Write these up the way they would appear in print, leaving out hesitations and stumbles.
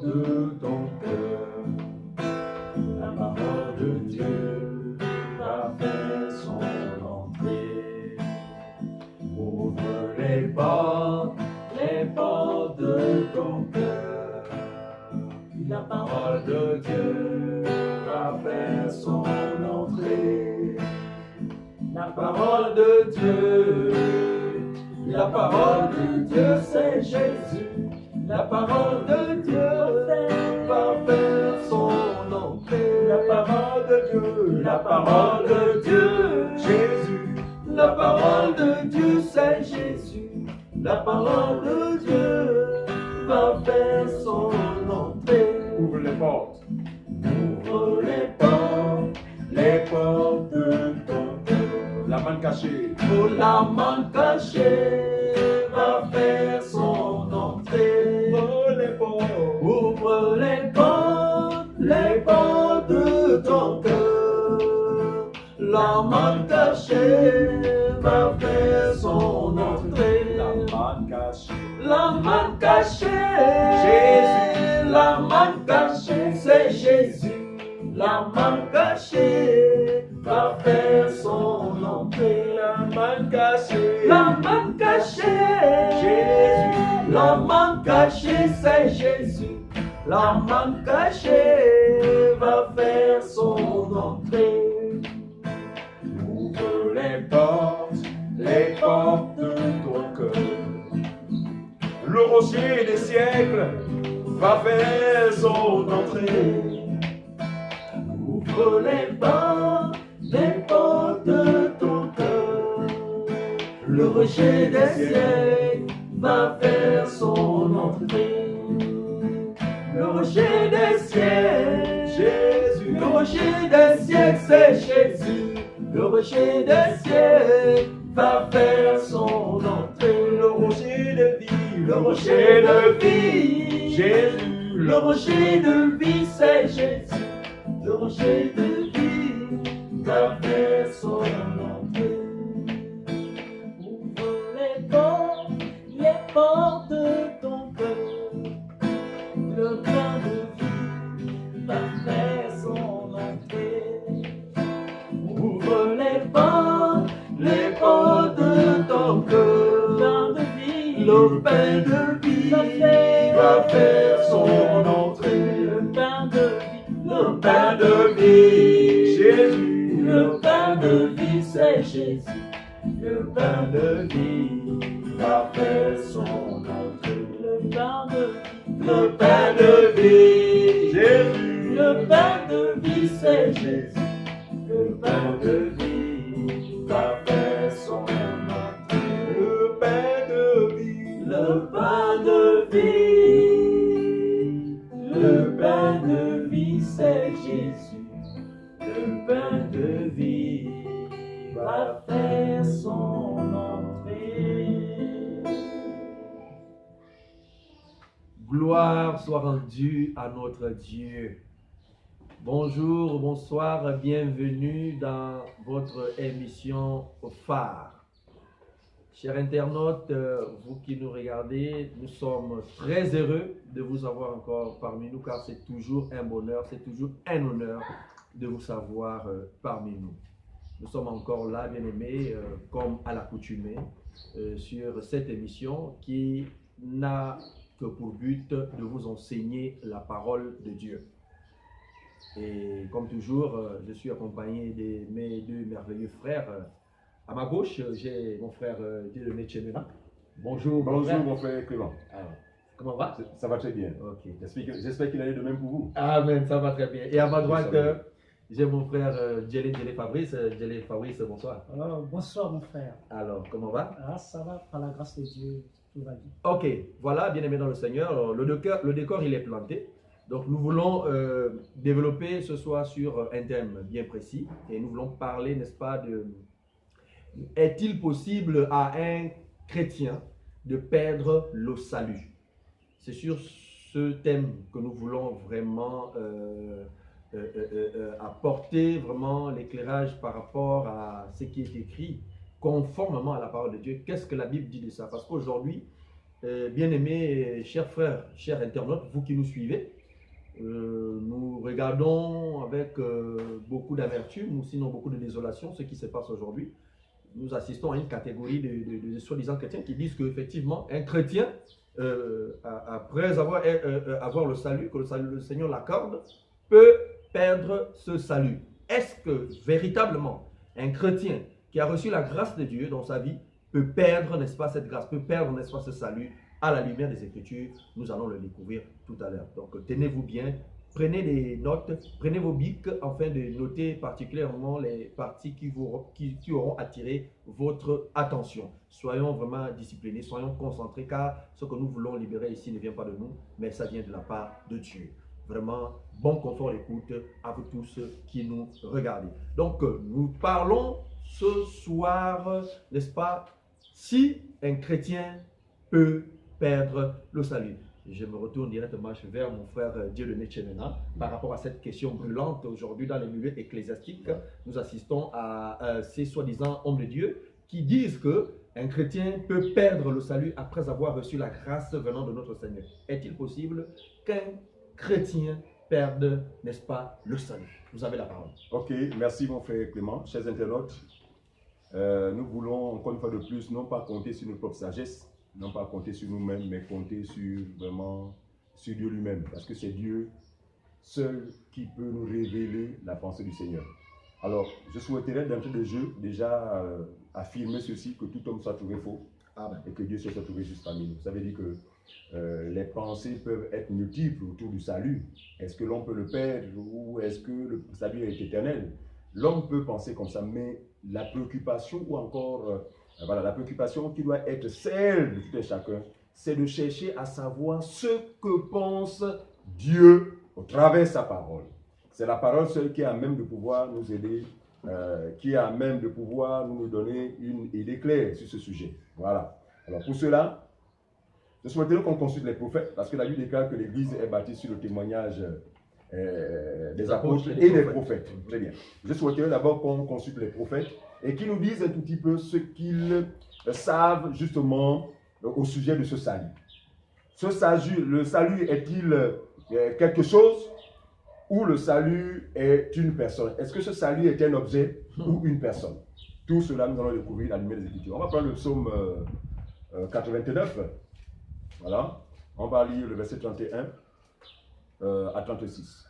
de ton cœur. La parole de Dieu va faire son entrée. Ouvre les portes de ton cœur. La parole de Dieu va faire son entrée. La parole de Dieu, la parole de Dieu, c'est Jésus. La parole de Dieu va faire son entrée. La parole de Dieu, la parole de Dieu, Jésus. La parole de Dieu, c'est Jésus. La parole de Dieu va faire son entrée. Ouvre les portes. Ouvre les portes de ton cœur. La main cachée. Oh, la main cachée va faire son entrée. Ouvre les portes de ton cœur. La main cachée va faire son entrée. La main cachée. La main cachée, Jésus. La main cachée, c'est Jésus. La main cachée va faire son entrée. La main cachée. La main cachée, Jésus. La main cachée, c'est Jésus. La main cachée va faire son entrée. Ouvre les portes de ton cœur. Le rocher des siècles va faire son entrée. Ouvre les portes de ton cœur. Le rocher des siècles va faire son entrée. Le rocher des siècles, Jésus. le rocher des siècles, c'est Jésus. Le rocher des siècles va faire son entrée. Le rocher de vie. Le rocher de vie, Jésus. Le rocher de vie, c'est Jésus. Le rocher de vie va faire son entrée. Ouvre les portes de ton cœur. Le pain de vie va faire son entrée. Ouvre les portes de ton cœur. Le pain de vie va faire son entrée. Le pain de vie, le pain de vie, Jésus. le pain de vie, c'est Jésus. Le pain de vie va faire son entrée. Le pain de vie, le pain de vie, Jésus. le pain de vie, c'est Jésus. Le pain de vie va faire son entrée. Le pain de vie. Le pain de vie, le pain de vie, c'est Jésus. Le pain de vie va faire son entrée. Gloire soit rendue à notre Dieu. Bonjour, bonsoir, bienvenue dans votre émission Phare. Chers internautes, vous qui nous regardez, nous sommes très heureux de vous avoir encore parmi nous car c'est toujours un bonheur, c'est toujours un honneur de vous savoir parmi nous. Nous sommes encore là, bien-aimés, comme à l'accoutumée, sur cette émission qui n'a que pour but de vous enseigner la parole de Dieu. Et comme toujours, je suis accompagné de mes deux merveilleux frères. À ma gauche, j'ai mon frère Dieudonné Tchemena. Bonjour, Bonjour mon frère Clément. Alors, comment va? Ça va très bien. Ok. J'espère qu'il allait de même pour vous. Amen, ça va très bien. Et à ma droite, Ça va. j'ai mon frère Djelé Fabrice. Djelé Fabrice, bonsoir. Alors, bonsoir mon frère. Alors, comment va? Ah, ça va, par la grâce de Dieu, tout va bien. Ok, voilà, bien aimé dans le Seigneur, alors, le décor il est planté. Donc nous voulons développer ce soir sur un thème bien précis. Et nous voulons parler, n'est-ce pas, de... Est-il possible à un chrétien de perdre le salut? C'est sur ce thème que nous voulons vraiment apporter vraiment l'éclairage par rapport à ce qui est écrit conformément à la parole de Dieu. Qu'est-ce que la Bible dit de ça? Parce qu'aujourd'hui, bien-aimés, chers frères, chers internautes, vous qui nous suivez, nous regardons avec beaucoup d'amertume ou sinon beaucoup de désolation ce qui se passe aujourd'hui. Nous assistons à une catégorie de soi-disant chrétiens qui disent qu'effectivement, un chrétien, après avoir le salut, que le Seigneur l'accorde, peut perdre ce salut. Est-ce que véritablement un chrétien qui a reçu la grâce de Dieu dans sa vie peut perdre, n'est-ce pas, cette grâce, peut perdre, n'est-ce pas, ce salut à la lumière des Écritures? Nous allons le découvrir tout à l'heure. Donc, tenez-vous bien, prenez des notes, prenez vos bics afin de noter particulièrement les parties qui auront attiré votre attention. Soyons vraiment disciplinés, soyons concentrés, car ce que nous voulons libérer ici ne vient pas de nous, mais ça vient de la part de Dieu. Vraiment, bon confort d'écoute à vous tous qui nous regardez. Donc, nous parlons ce soir, n'est-ce pas, si un chrétien peut perdre le salut. Je me retourne directement vers mon frère Dieudonné Tchemena par rapport à cette question brûlante. Aujourd'hui, dans les milieux ecclésiastiques, nous assistons à ces soi-disant hommes de Dieu qui disent qu'un chrétien peut perdre le salut après avoir reçu la grâce venant de notre Seigneur. Est-il possible qu'un chrétien perde, n'est-ce pas, le salut? Vous avez la parole. Ok, merci mon frère Clément. Chers internautes, nous voulons encore une fois de plus non pas compter sur notre propre sagesse, non pas compter sur nous-mêmes, mais compter sur Dieu lui-même. Parce que c'est Dieu seul qui peut nous révéler la pensée du Seigneur. Alors, je souhaiterais d'entrée de jeu déjà affirmer ceci, que tout homme soit trouvé faux. Amen. Et que Dieu soit trouvé juste parmi nous. Ça veut dire que les pensées peuvent être multiples autour du salut. Est-ce que l'on peut le perdre ou est-ce que le salut est éternel? L'homme peut penser comme ça, mais la préoccupation ou encore la préoccupation qui doit être celle de tout un chacun, c'est de chercher à savoir ce que pense Dieu au travers de sa parole. C'est la parole seule qui est à même de pouvoir nous aider, qui est à même de pouvoir nous donner une idée claire sur ce sujet. Voilà. Alors pour cela, je souhaiterais qu'on consulte les prophètes, parce que la Bible déclare que l'Église est bâtie sur le témoignage des apôtres et des prophètes. Très bien. Je souhaiterais d'abord qu'on consulte les prophètes et qu'ils nous disent un tout petit peu ce qu'ils savent justement au sujet de ce salut. Le salut est-il quelque chose ou le salut est une personne? Est-ce que ce salut est un objet ou une personne? Tout cela, nous allons le découvrir à la lumière des Écritures. On va prendre le psaume 89. Voilà. On va lire le verset 31 à 36.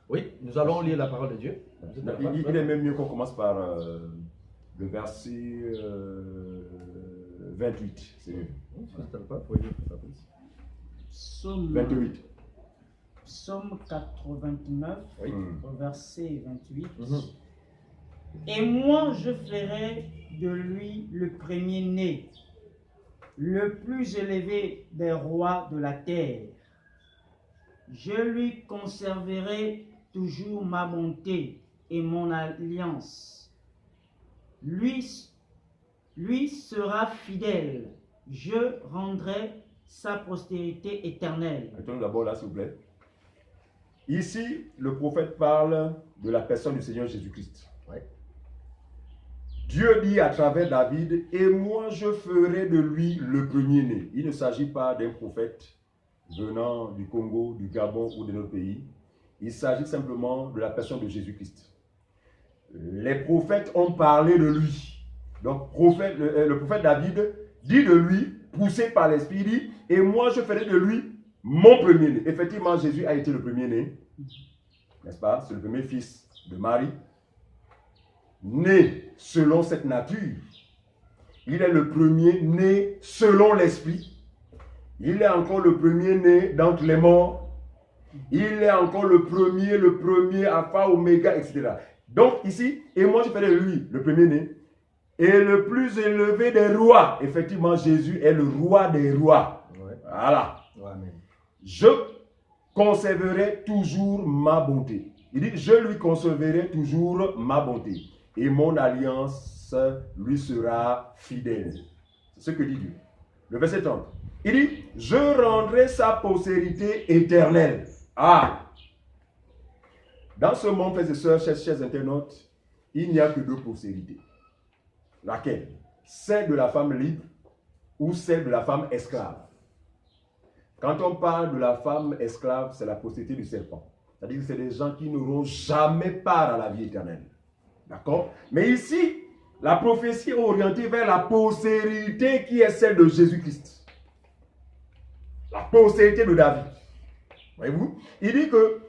Oui, nous allons lire la parole de Dieu. Il est même mieux qu'on commence par le verset 28. C'est mieux. Psaume 28. Psaume 89, Oui. verset 28. Et moi, je ferai de lui le premier-né, le plus élevé des rois de la terre. Je lui conserverai toujours ma bonté et mon alliance. Lui sera fidèle. Je rendrai sa postérité éternelle. Attendons d'abord là, s'il vous plaît. Ici, le prophète parle de la personne du Seigneur Jésus-Christ. Ouais. Dieu dit à travers David, et moi je ferai de lui le premier-né. Il ne s'agit pas d'un prophète venant du Congo, du Gabon ou de notre pays. Il s'agit simplement de la personne de Jésus-Christ. Les prophètes ont parlé de lui. Donc le prophète David dit de lui, poussé par l'Esprit, dit, et moi je ferai de lui mon premier-né. Effectivement, Jésus a été le premier-né, n'est-ce pas? C'est le premier fils de Marie, né selon cette nature. Il est le premier-né selon l'Esprit. Il est encore le premier-né d'entre les morts. Il est encore le premier alpha, oméga, etc. Donc ici, et moi je ferai de lui le premier-né et le plus élevé des rois. Effectivement, Jésus est le roi des rois. Ouais. Voilà. Ouais, amen. Je conserverai toujours ma bonté. Il dit, je lui conserverai toujours ma bonté. Et mon alliance lui sera fidèle. C'est ce que dit Dieu. Le verset 30. Il dit, je rendrai sa postérité éternelle. Ah! Dans ce monde, frères et sœurs, chers internautes, il n'y a que deux postérités. Laquelle? celle de la femme libre ou celle de la femme esclave. Quand on parle de la femme esclave, c'est la postérité du serpent. C'est-à-dire que c'est des gens qui n'auront jamais part à la vie éternelle. D'accord? Mais ici, la prophétie est orientée vers la postérité qui est celle de Jésus-Christ. La postérité de David. Voyez-vous? Il dit que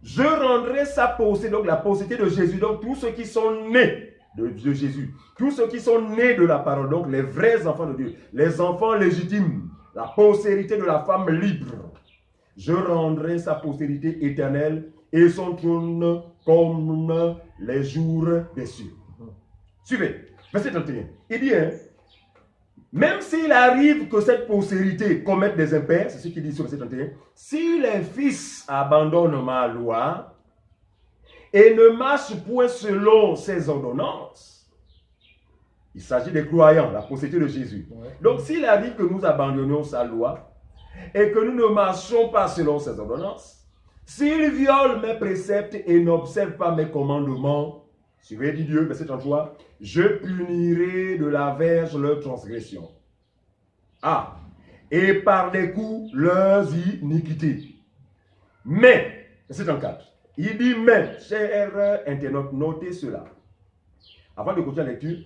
je rendrai sa postérité, donc la postérité de Jésus, donc tous ceux qui sont nés de Jésus, tous ceux qui sont nés de la parole, donc les vrais enfants de Dieu, les enfants légitimes, la postérité de la femme libre. Je rendrai sa postérité éternelle et son trône comme les jours des cieux. Suivez, verset 31. Il dit, hein, même s'il arrive que cette postérité commette des impairs, c'est ce qu'il dit sur verset 31, si les fils abandonnent ma loi et ne marchent point selon ses ordonnances, il s'agit des croyants, la postérité de Jésus. Ouais. Donc s'il arrive que nous abandonnions sa loi, et que nous ne marchons pas selon ses ordonnances, s'ils violent mes préceptes et n'observent pas mes commandements, suivez, dit Dieu, verset 33, je punirai de la verge leurs transgressions. Ah, et par des coups leurs iniquités. Mais, verset 34, il dit, mais, chers internautes, notez cela. Avant de continuer la lecture,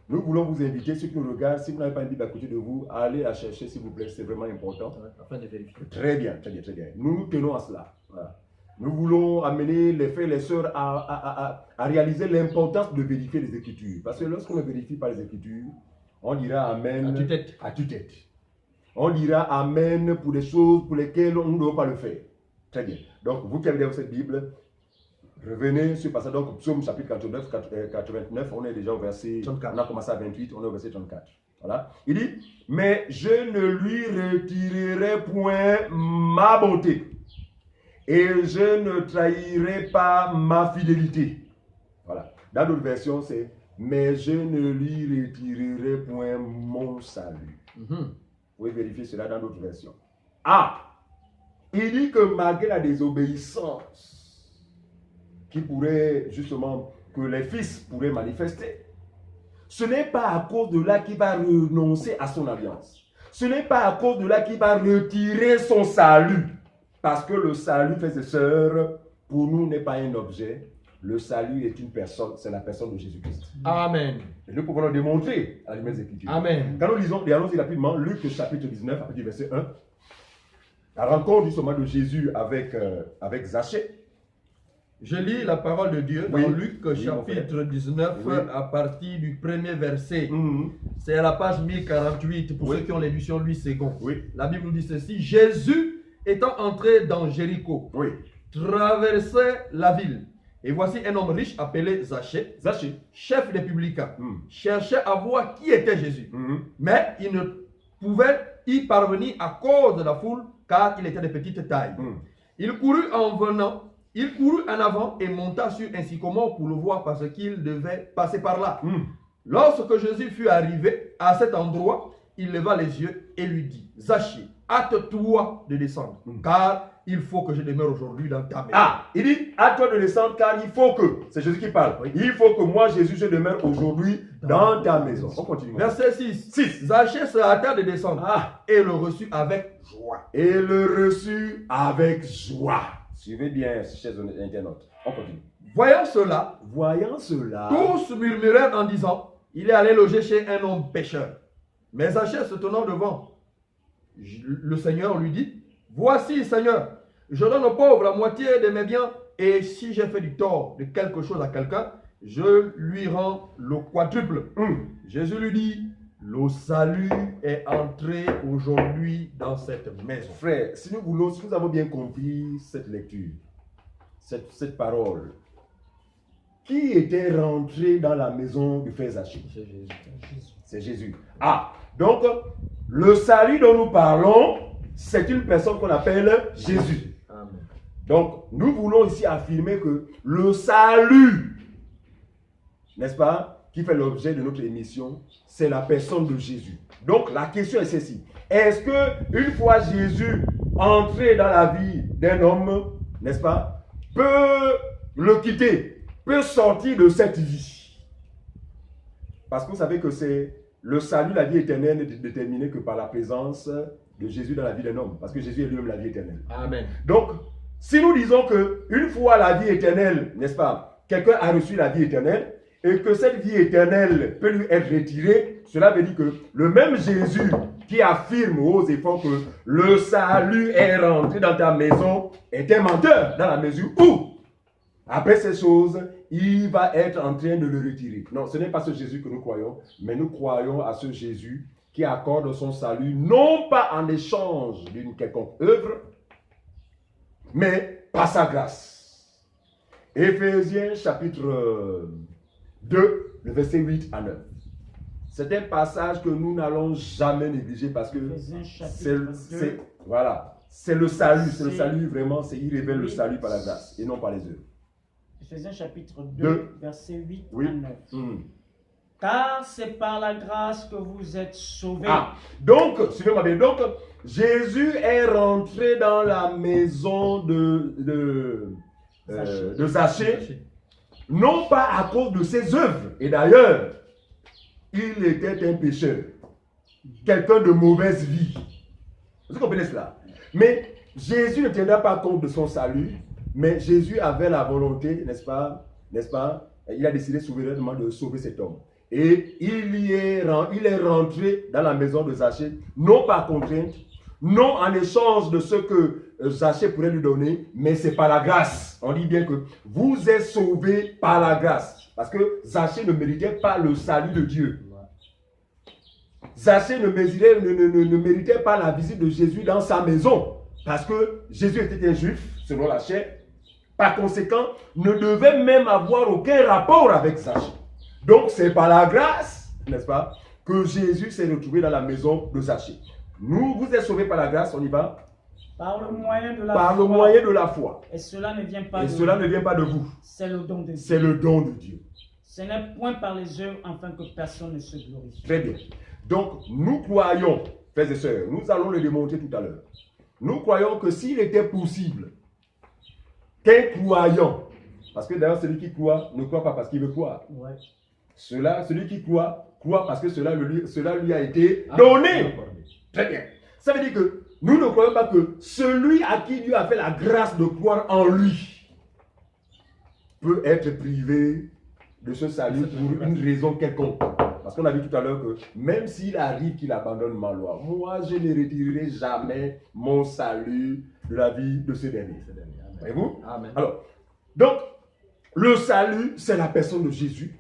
nous voulons vous inviter, ceux qui nous regardent, si vous n'avez pas une Bible à côté de vous, à aller la chercher, s'il vous plaît, c'est vraiment important. Afin de vérifier. Très bien, très bien, très bien. Nous tenons à cela. Voilà. Nous voulons amener les frères et les sœurs à réaliser l'importance de vérifier les Écritures. Parce que lorsqu'on ne vérifie pas les Écritures, on dira Amen à tue-tête. À tue-tête. On dira Amen pour des choses pour lesquelles on ne doit pas le faire. Très bien. Donc, vous qui avez dans cette Bible, revenez sur le passage, donc Psaume chapitre 89, on est déjà au verset 34. On a commencé à 28, on est au verset 34. Voilà. Il dit, mais je ne lui retirerai point ma bonté et je ne trahirai pas ma fidélité. Voilà. Dans d'autres versions, c'est, mais je ne lui retirerai point mon salut. Vous pouvez vérifier cela dans d'autres versions. Ah! Il dit que malgré la désobéissance, qui pourrait justement, que les fils pourraient manifester, ce n'est pas à cause de là qu'il va renoncer à son alliance. Ce n'est pas à cause de là qu'il va retirer son salut. Parce que le salut, frères et sœurs, pour nous n'est pas un objet. Le salut est une personne, c'est la personne de Jésus-Christ. Amen. Et nous pouvons le démontrer à l'humaine écriture. Amen. Quand nous lisons, allons-y rapidement, Luc chapitre 19, à partir du verset 1, la rencontre justement de Jésus avec Zachée. Je lis la parole de Dieu dans Luc chapitre 19 à partir du premier verset. C'est à la page 1048 pour ceux qui ont l'édition Louis II. La Bible nous dit ceci. Jésus étant entré dans Jéricho, traversait la ville. Et voici un homme riche appelé Zachée, chef des publicains, cherchait à voir qui était Jésus. Mais il ne pouvait y parvenir à cause de la foule, car il était de petite taille. Il courut en avant et monta sur un sycomore pour le voir parce qu'il devait passer par là. Lorsque Jésus fut arrivé à cet endroit, il leva les yeux et lui dit, Zachée, hâte-toi de descendre, car il faut que je demeure aujourd'hui dans ta maison. Ah, il dit, hâte-toi de descendre, car il faut que, c'est Jésus qui parle, il faut que moi, Jésus, je demeure aujourd'hui dans ta maison. On continue. Verset 6. Zachée se hâta de descendre et le reçut avec joie. Et le reçut avec joie. Suivez bien, chers internautes. On continue. Voyant cela, tous murmurèrent en disant, il est allé loger chez un homme pécheur. Mais Zachée se tenant devant le Seigneur lui dit, voici Seigneur, je donne aux pauvres la moitié de mes biens, et si j'ai fait du tort de quelque chose à quelqu'un, je lui rends le quadruple. Jésus lui dit, le salut est entré aujourd'hui dans cette maison. Frère, si nous avons bien compris cette lecture, cette parole, qui était rentré dans la maison du frère Zachée? C'est Jésus. Ah, donc le salut dont nous parlons, c'est une personne qu'on appelle Jésus. Amen. Donc, nous voulons ici affirmer que le salut, n'est-ce pas, qui fait l'objet de notre émission, c'est la personne de Jésus. Donc, la question est celle-ci. Est-ce que une fois Jésus entré dans la vie d'un homme, n'est-ce pas, peut le quitter, peut sortir de cette vie? Parce que vous savez que c'est le salut, la vie éternelle n'est déterminé que par la présence de Jésus dans la vie d'un homme. Parce que Jésus est lui-même la vie éternelle. Amen. Donc, si nous disons qu'une fois la vie éternelle, n'est-ce pas, quelqu'un a reçu la vie éternelle et que cette vie éternelle peut lui être retirée, cela veut dire que le même Jésus qui affirme aux efforts que le salut est rentré dans ta maison est un menteur dans la mesure où, après ces choses, il va être en train de le retirer. Non, ce n'est pas ce Jésus que nous croyons, mais nous croyons à ce Jésus qui accorde son salut, non pas en échange d'une quelconque œuvre, mais par sa grâce. Éphésiens chapitre 2, le verset 8 à 9. C'est un passage que nous n'allons jamais négliger parce que c'est le salut, c'est le salut vraiment, il révèle le salut par la grâce et non par les œuvres. Éphésiens chapitre 2, verset 8 oui. à 9. Car c'est par la grâce que vous êtes sauvés. Donc, suivez-moi bien. Donc, Jésus est rentré dans la maison de Zachée, non pas à cause de ses œuvres. Et d'ailleurs, il était un pécheur, quelqu'un de mauvaise vie. Vous comprenez cela? Mais Jésus ne tiendra pas compte de son salut, mais Jésus avait la volonté, n'est-ce pas? Il a décidé souverainement de sauver cet homme. Et il est rentré dans la maison de Zachée, non par contrainte, non en échange de ce que Zachée pourrait lui donner, mais c'est par la grâce. On dit bien que vous êtes sauvés par la grâce. Parce que Zachée ne méritait pas le salut de Dieu. Zachée ne méritait pas la visite de Jésus dans sa maison. Parce que Jésus était un juif, selon la chair. Par conséquent, ne devait même avoir aucun rapport avec Zachée. Donc, c'est par la grâce, n'est-ce pas, que Jésus s'est retrouvé dans la maison de Zachée. Vous êtes sauvés par la grâce, on y va? Par le moyen de la foi. Par le moyen de la foi. Et cela ne vient pas de vous. C'est le don de Dieu. C'est le don de Dieu. Ce n'est point par les œuvres afin que personne ne se glorifie. Très bien. Donc, nous croyons, frères et sœurs, nous allons le démontrer tout à l'heure. Nous croyons que s'il était possible qu'un croyant, parce que d'ailleurs celui qui croit ne croit pas parce qu'il veut croire. Ouais. Celui qui croit parce que cela lui a été donné. Très bien. Ça veut dire que nous ne croyons pas que celui à qui Dieu a fait la grâce de croire en lui peut être privé de ce salut pour une raison quelconque. Parce qu'on a vu tout à l'heure que même s'il arrive qu'il abandonne ma loi, moi je ne retirerai jamais mon salut de la vie de ce dernier. Voyez-vous? Amen. Alors, donc, le salut, c'est la personne de Jésus.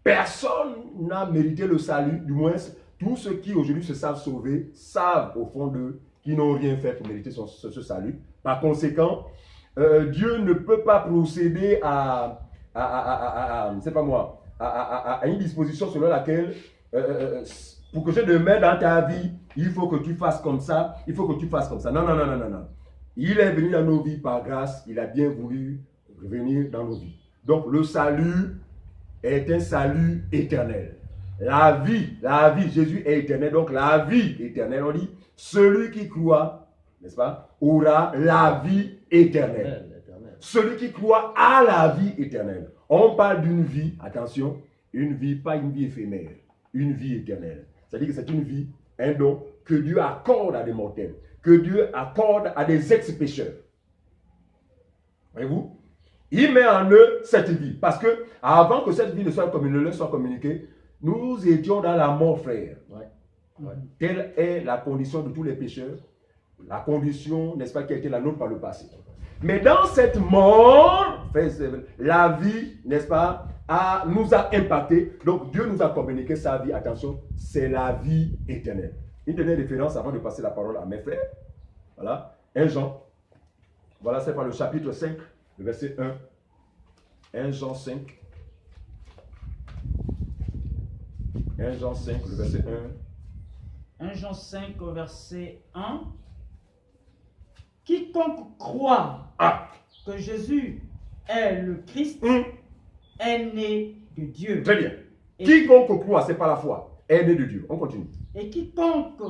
Personne n'a mérité le salut, du moins tous ceux qui aujourd'hui se savent sauvés savent au fond d'eux qu'ils n'ont rien fait pour mériter ce salut. Par conséquent, Dieu ne peut pas procéder à une disposition selon laquelle pour que je te mette dans ta vie, il faut que tu fasses comme ça, il faut que tu fasses comme ça. Non. Il est venu dans nos vies par grâce, il a bien voulu venir dans nos vies. Donc le salut est un salut éternel. La vie, Jésus est éternel, donc la vie éternelle, on dit, celui qui croit, n'est-ce pas, aura la vie éternelle. Celui qui croit à la vie éternelle. On parle d'une vie, attention, une vie, pas une vie éphémère, une vie éternelle. C'est-à-dire que c'est une vie, un don que Dieu accorde à des mortels, que Dieu accorde à des ex-pécheurs. Voyez-vous? Il met en eux cette vie. Parce que avant que cette vie ne leur soit communiquée, nous étions dans la mort, frère. Telle est la condition de tous les pécheurs. La condition, n'est-ce pas, qui a été la nôtre par le passé. Mais dans cette mort, la vie, n'est-ce pas, nous a impacté. Donc Dieu nous a communiqué sa vie. Attention, c'est la vie éternelle. Une dernière référence avant de passer la parole à mes frères. Voilà, 1 Jean. Voilà, c'est par le chapitre 5, le verset 1. 1 Jean 5. 1 Jean 5, le verset 1. 1 Jean 5, verset 1. Quiconque croit que Jésus est le Christ est né de Dieu. Très bien. Quiconque croit, c'est pas la foi, est né de Dieu. On continue. Et quiconque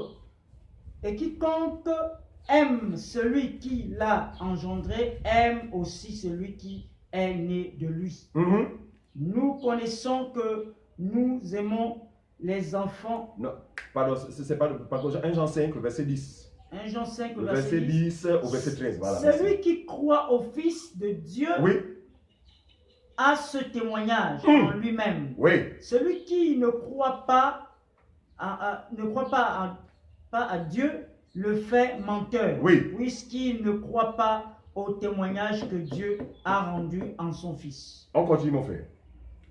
aime celui qui l'a engendré, aime aussi celui qui est né de lui. Nous connaissons que nous aimons les enfants. Non, pardon, c'est pas 1 Jean 5, le verset 10. 1 Jean 5, Le le verset 10 au verset 13. Voilà. Celui qui croit au Fils de Dieu Oui, a ce témoignage en lui-même. oui. Celui qui ne croit pas pas à Dieu le fait menteur, Oui. puisqu'il ne croit pas au témoignage que Dieu a rendu en son Fils. On continue, mon frère.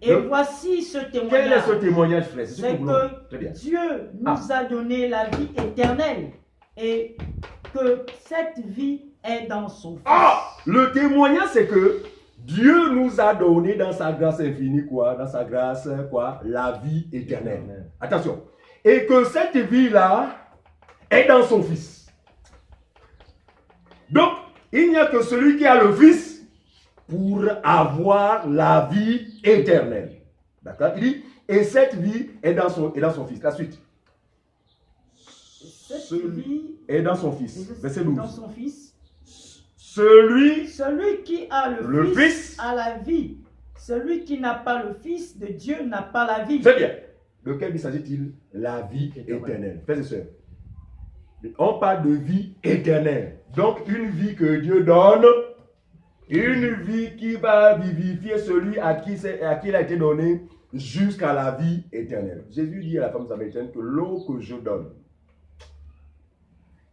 Et Le- voici ce Quel est témoignage. ce témoignage, frère? C'est ce C'est que nous voulons. Très que bien. Dieu nous a donné la vie éternelle et que cette vie est dans son Fils. Ah! Le témoignage, c'est que Dieu nous a donné dans sa grâce infinie, quoi? Dans sa grâce, quoi? La vie éternelle. Attention. Et que cette vie-là est dans son Fils. Donc, il n'y a que celui qui a le Fils pour avoir la vie éternelle. D'accord? Il dit, et cette vie est dans son Fils. La suite. Cette Celui vie est dans son Fils. Verset est 12. dans son Fils. Celui qui a Le le Fils Fils a la vie. Celui qui n'a pas le Fils de Dieu n'a pas la vie. Très bien. De quelle vie s'agit-il? La vie éternelle. Frères et sœurs, on parle de vie éternelle. Donc, une vie que Dieu donne, une vie qui va vivifier celui à qui il a été donné jusqu'à la vie éternelle. Jésus dit à la femme samaritaine que l'eau que je donne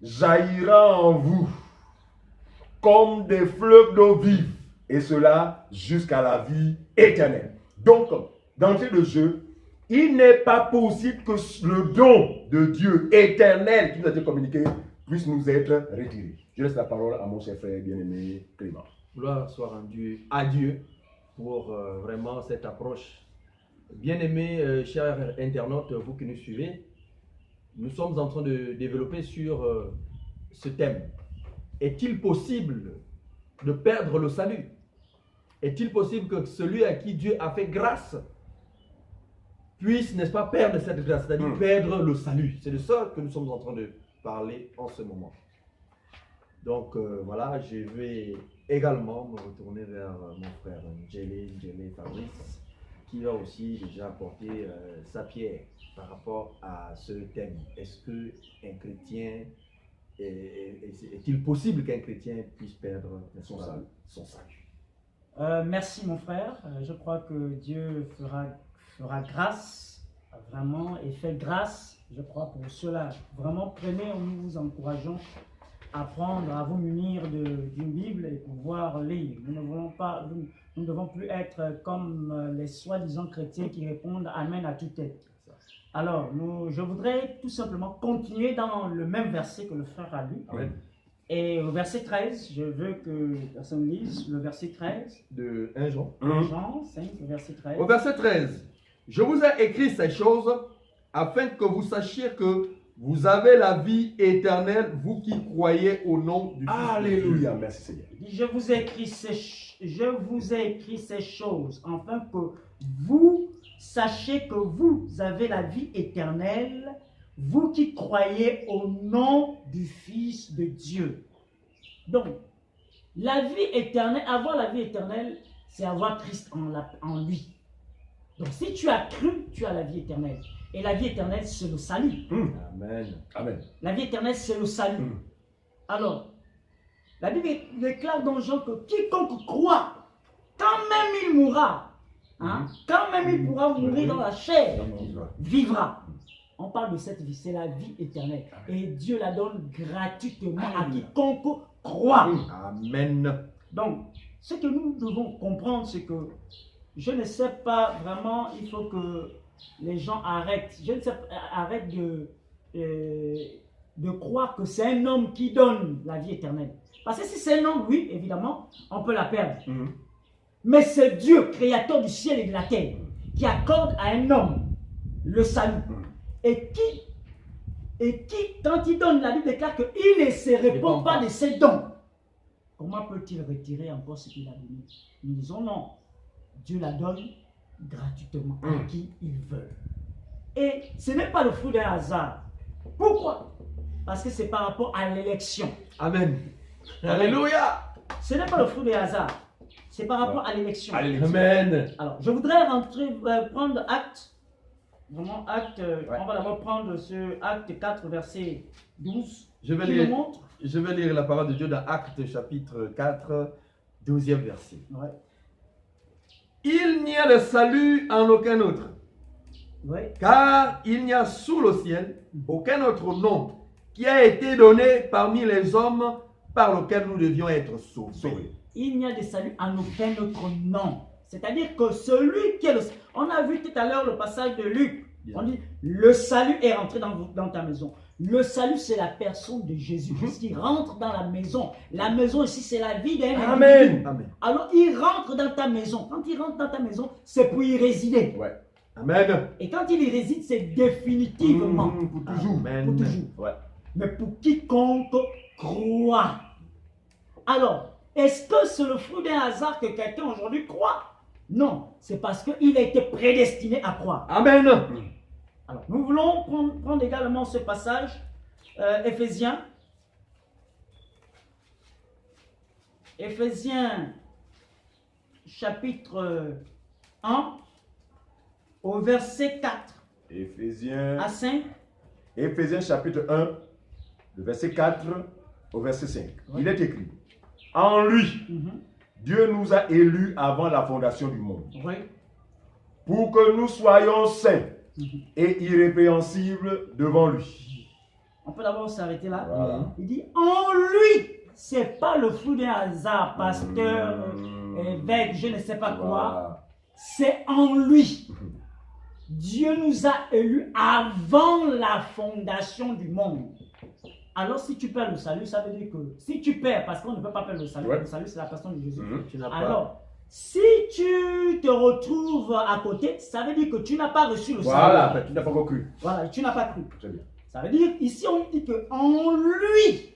jaillira en vous comme des fleuves d'eau vive, et cela jusqu'à la vie éternelle. Donc, d'entrée de jeu, il n'est pas possible que le don de Dieu éternel qui nous a été communiqué puisse nous être retiré. Je laisse la parole à mon cher frère bien-aimé Clément. Gloire soit rendue à Dieu pour vraiment cette approche. Bien-aimés, chers internautes, vous qui nous suivez, nous sommes en train de développer sur ce thème. Est-il possible de perdre le salut? Est-il possible que celui à qui Dieu a fait grâce puisse, n'est-ce pas, perdre cette grâce, c'est-à-dire perdre le salut? C'est de ça que nous sommes en train de parler en ce moment. Donc voilà, je vais également me retourner vers mon frère Njele Fabrice, qui va aussi déjà apporter sa pierre par rapport à ce thème. Est-ce qu'un chrétien, est-il possible qu'un chrétien puisse perdre son salut? Merci mon frère. Je crois que Dieu fera grâce, vraiment, et fait grâce, je crois, pour cela. Vraiment, prenez, nous vous encourageons à apprendre, à vous munir d'une Bible et pouvoir lire. Nous ne devons plus être comme les soi-disant chrétiens qui répondent Amen à toute tête. Alors, je voudrais tout simplement continuer dans le même verset que le frère a lu. Amen. Et au verset 13, je veux que personne lise le verset 13. De 1 Jean. 1 Jean 5, le verset 13. Au verset 13, je vous ai écrit ces choses afin que vous sachiez que vous avez la vie éternelle, vous qui croyez au nom du Fils de Alléluia, Dieu. merci Seigneur. Il dit, je vous ai écrit ces choses afin que vous sachiez que vous avez la vie éternelle, vous qui croyez au nom du Fils de Dieu. Donc, la vie éternelle, avoir la vie éternelle, c'est avoir Christ en lui. Donc, si tu as cru, tu as la vie éternelle. Et la vie éternelle, c'est le salut. Amen. Amen. La vie éternelle, c'est le salut. Alors, la Bible déclare dans Jean que quiconque croit, quand même il mourra, quand même il pourra mourir dans la chair, vivra. On parle de cette vie, c'est la vie éternelle. Et Dieu la donne gratuitement à quiconque croit. Amen. Donc, ce que nous devons comprendre, c'est que je ne sais pas vraiment, il faut que les gens arrêtent. Je ne sais pas, arrêtent de croire que c'est un homme qui donne la vie éternelle. Parce que si c'est un homme, oui, évidemment, on peut la perdre. Mais c'est Dieu, créateur du ciel et de la terre, qui accorde à un homme le salut. Et qui, quand il donne, la Bible déclare qu'il ne se répond pas de ses dons. Comment peut-il retirer encore ce qu'il a donné? Nous disons non. Dieu la donne gratuitement à qui il veut. Et ce n'est pas le fruit d'un hasard. Pourquoi? Parce que c'est par rapport à l'élection. Amen. Alléluia. Ce n'est pas le fruit d'un hasard. C'est par rapport à l'élection. Amen. Alors, je voudrais prendre acte vraiment acte, on va d'abord prendre ce acte 4, verset 12. Je vais Qui lire. nous montre. Je vais lire la parole de Dieu dans Actes chapitre 4, 12e verset. Ouais. Il n'y a de salut en aucun autre, Ouais. car il n'y a sous le ciel aucun autre nom qui a été donné parmi les hommes par lequel nous devions être sauvés. Il n'y a de salut en aucun autre nom. C'est-à-dire que celui qui est le... On a vu tout à l'heure le passage de Luc. On dit, le salut est rentré dans ta maison. Le salut, c'est la personne de Jésus-Christ qui rentre dans la maison. La maison ici, c'est la vie d'un individu. Amen. Amen. Alors, il rentre dans ta maison. Quand il rentre dans ta maison, c'est pour y résider. Ouais. Amen. Et quand il y réside, c'est définitivement. Pour toujours. Amen. Pour toujours. Ouais. Mais pour quiconque croit. Alors, est-ce que c'est le fruit d'un hasard que quelqu'un aujourd'hui croit? Non, c'est parce qu'il a été prédestiné à croire. Amen. Alors, nous voulons prendre également ce passage, Éphésiens. Éphésiens, chapitre 1, au verset 4 Éphésiens, à 5. Éphésiens chapitre 1, le verset 4 au verset 5. Il est écrit, en lui, Dieu nous a élus avant la fondation du monde, Oui. pour que nous soyons saints et irrépréhensibles devant lui. On peut d'abord s'arrêter là. Voilà. Il dit en lui. C'est pas le fruit d'un hasard, pasteur, évêque, je ne sais pas quoi. Voilà. C'est en lui. Dieu nous a élus avant la fondation du monde. Alors si tu perds le salut, ça veut dire que si tu perds, parce qu'on ne peut pas perdre le salut, Ouais. le salut c'est la personne de Jésus. Tu n'as pas. Alors, si tu te retrouves à côté, ça veut dire que tu n'as pas reçu le Voilà, salut. tu n'as pas encore cru. Voilà, tu n'as pas cru. Très bien. Ça veut dire, ici on dit que en lui,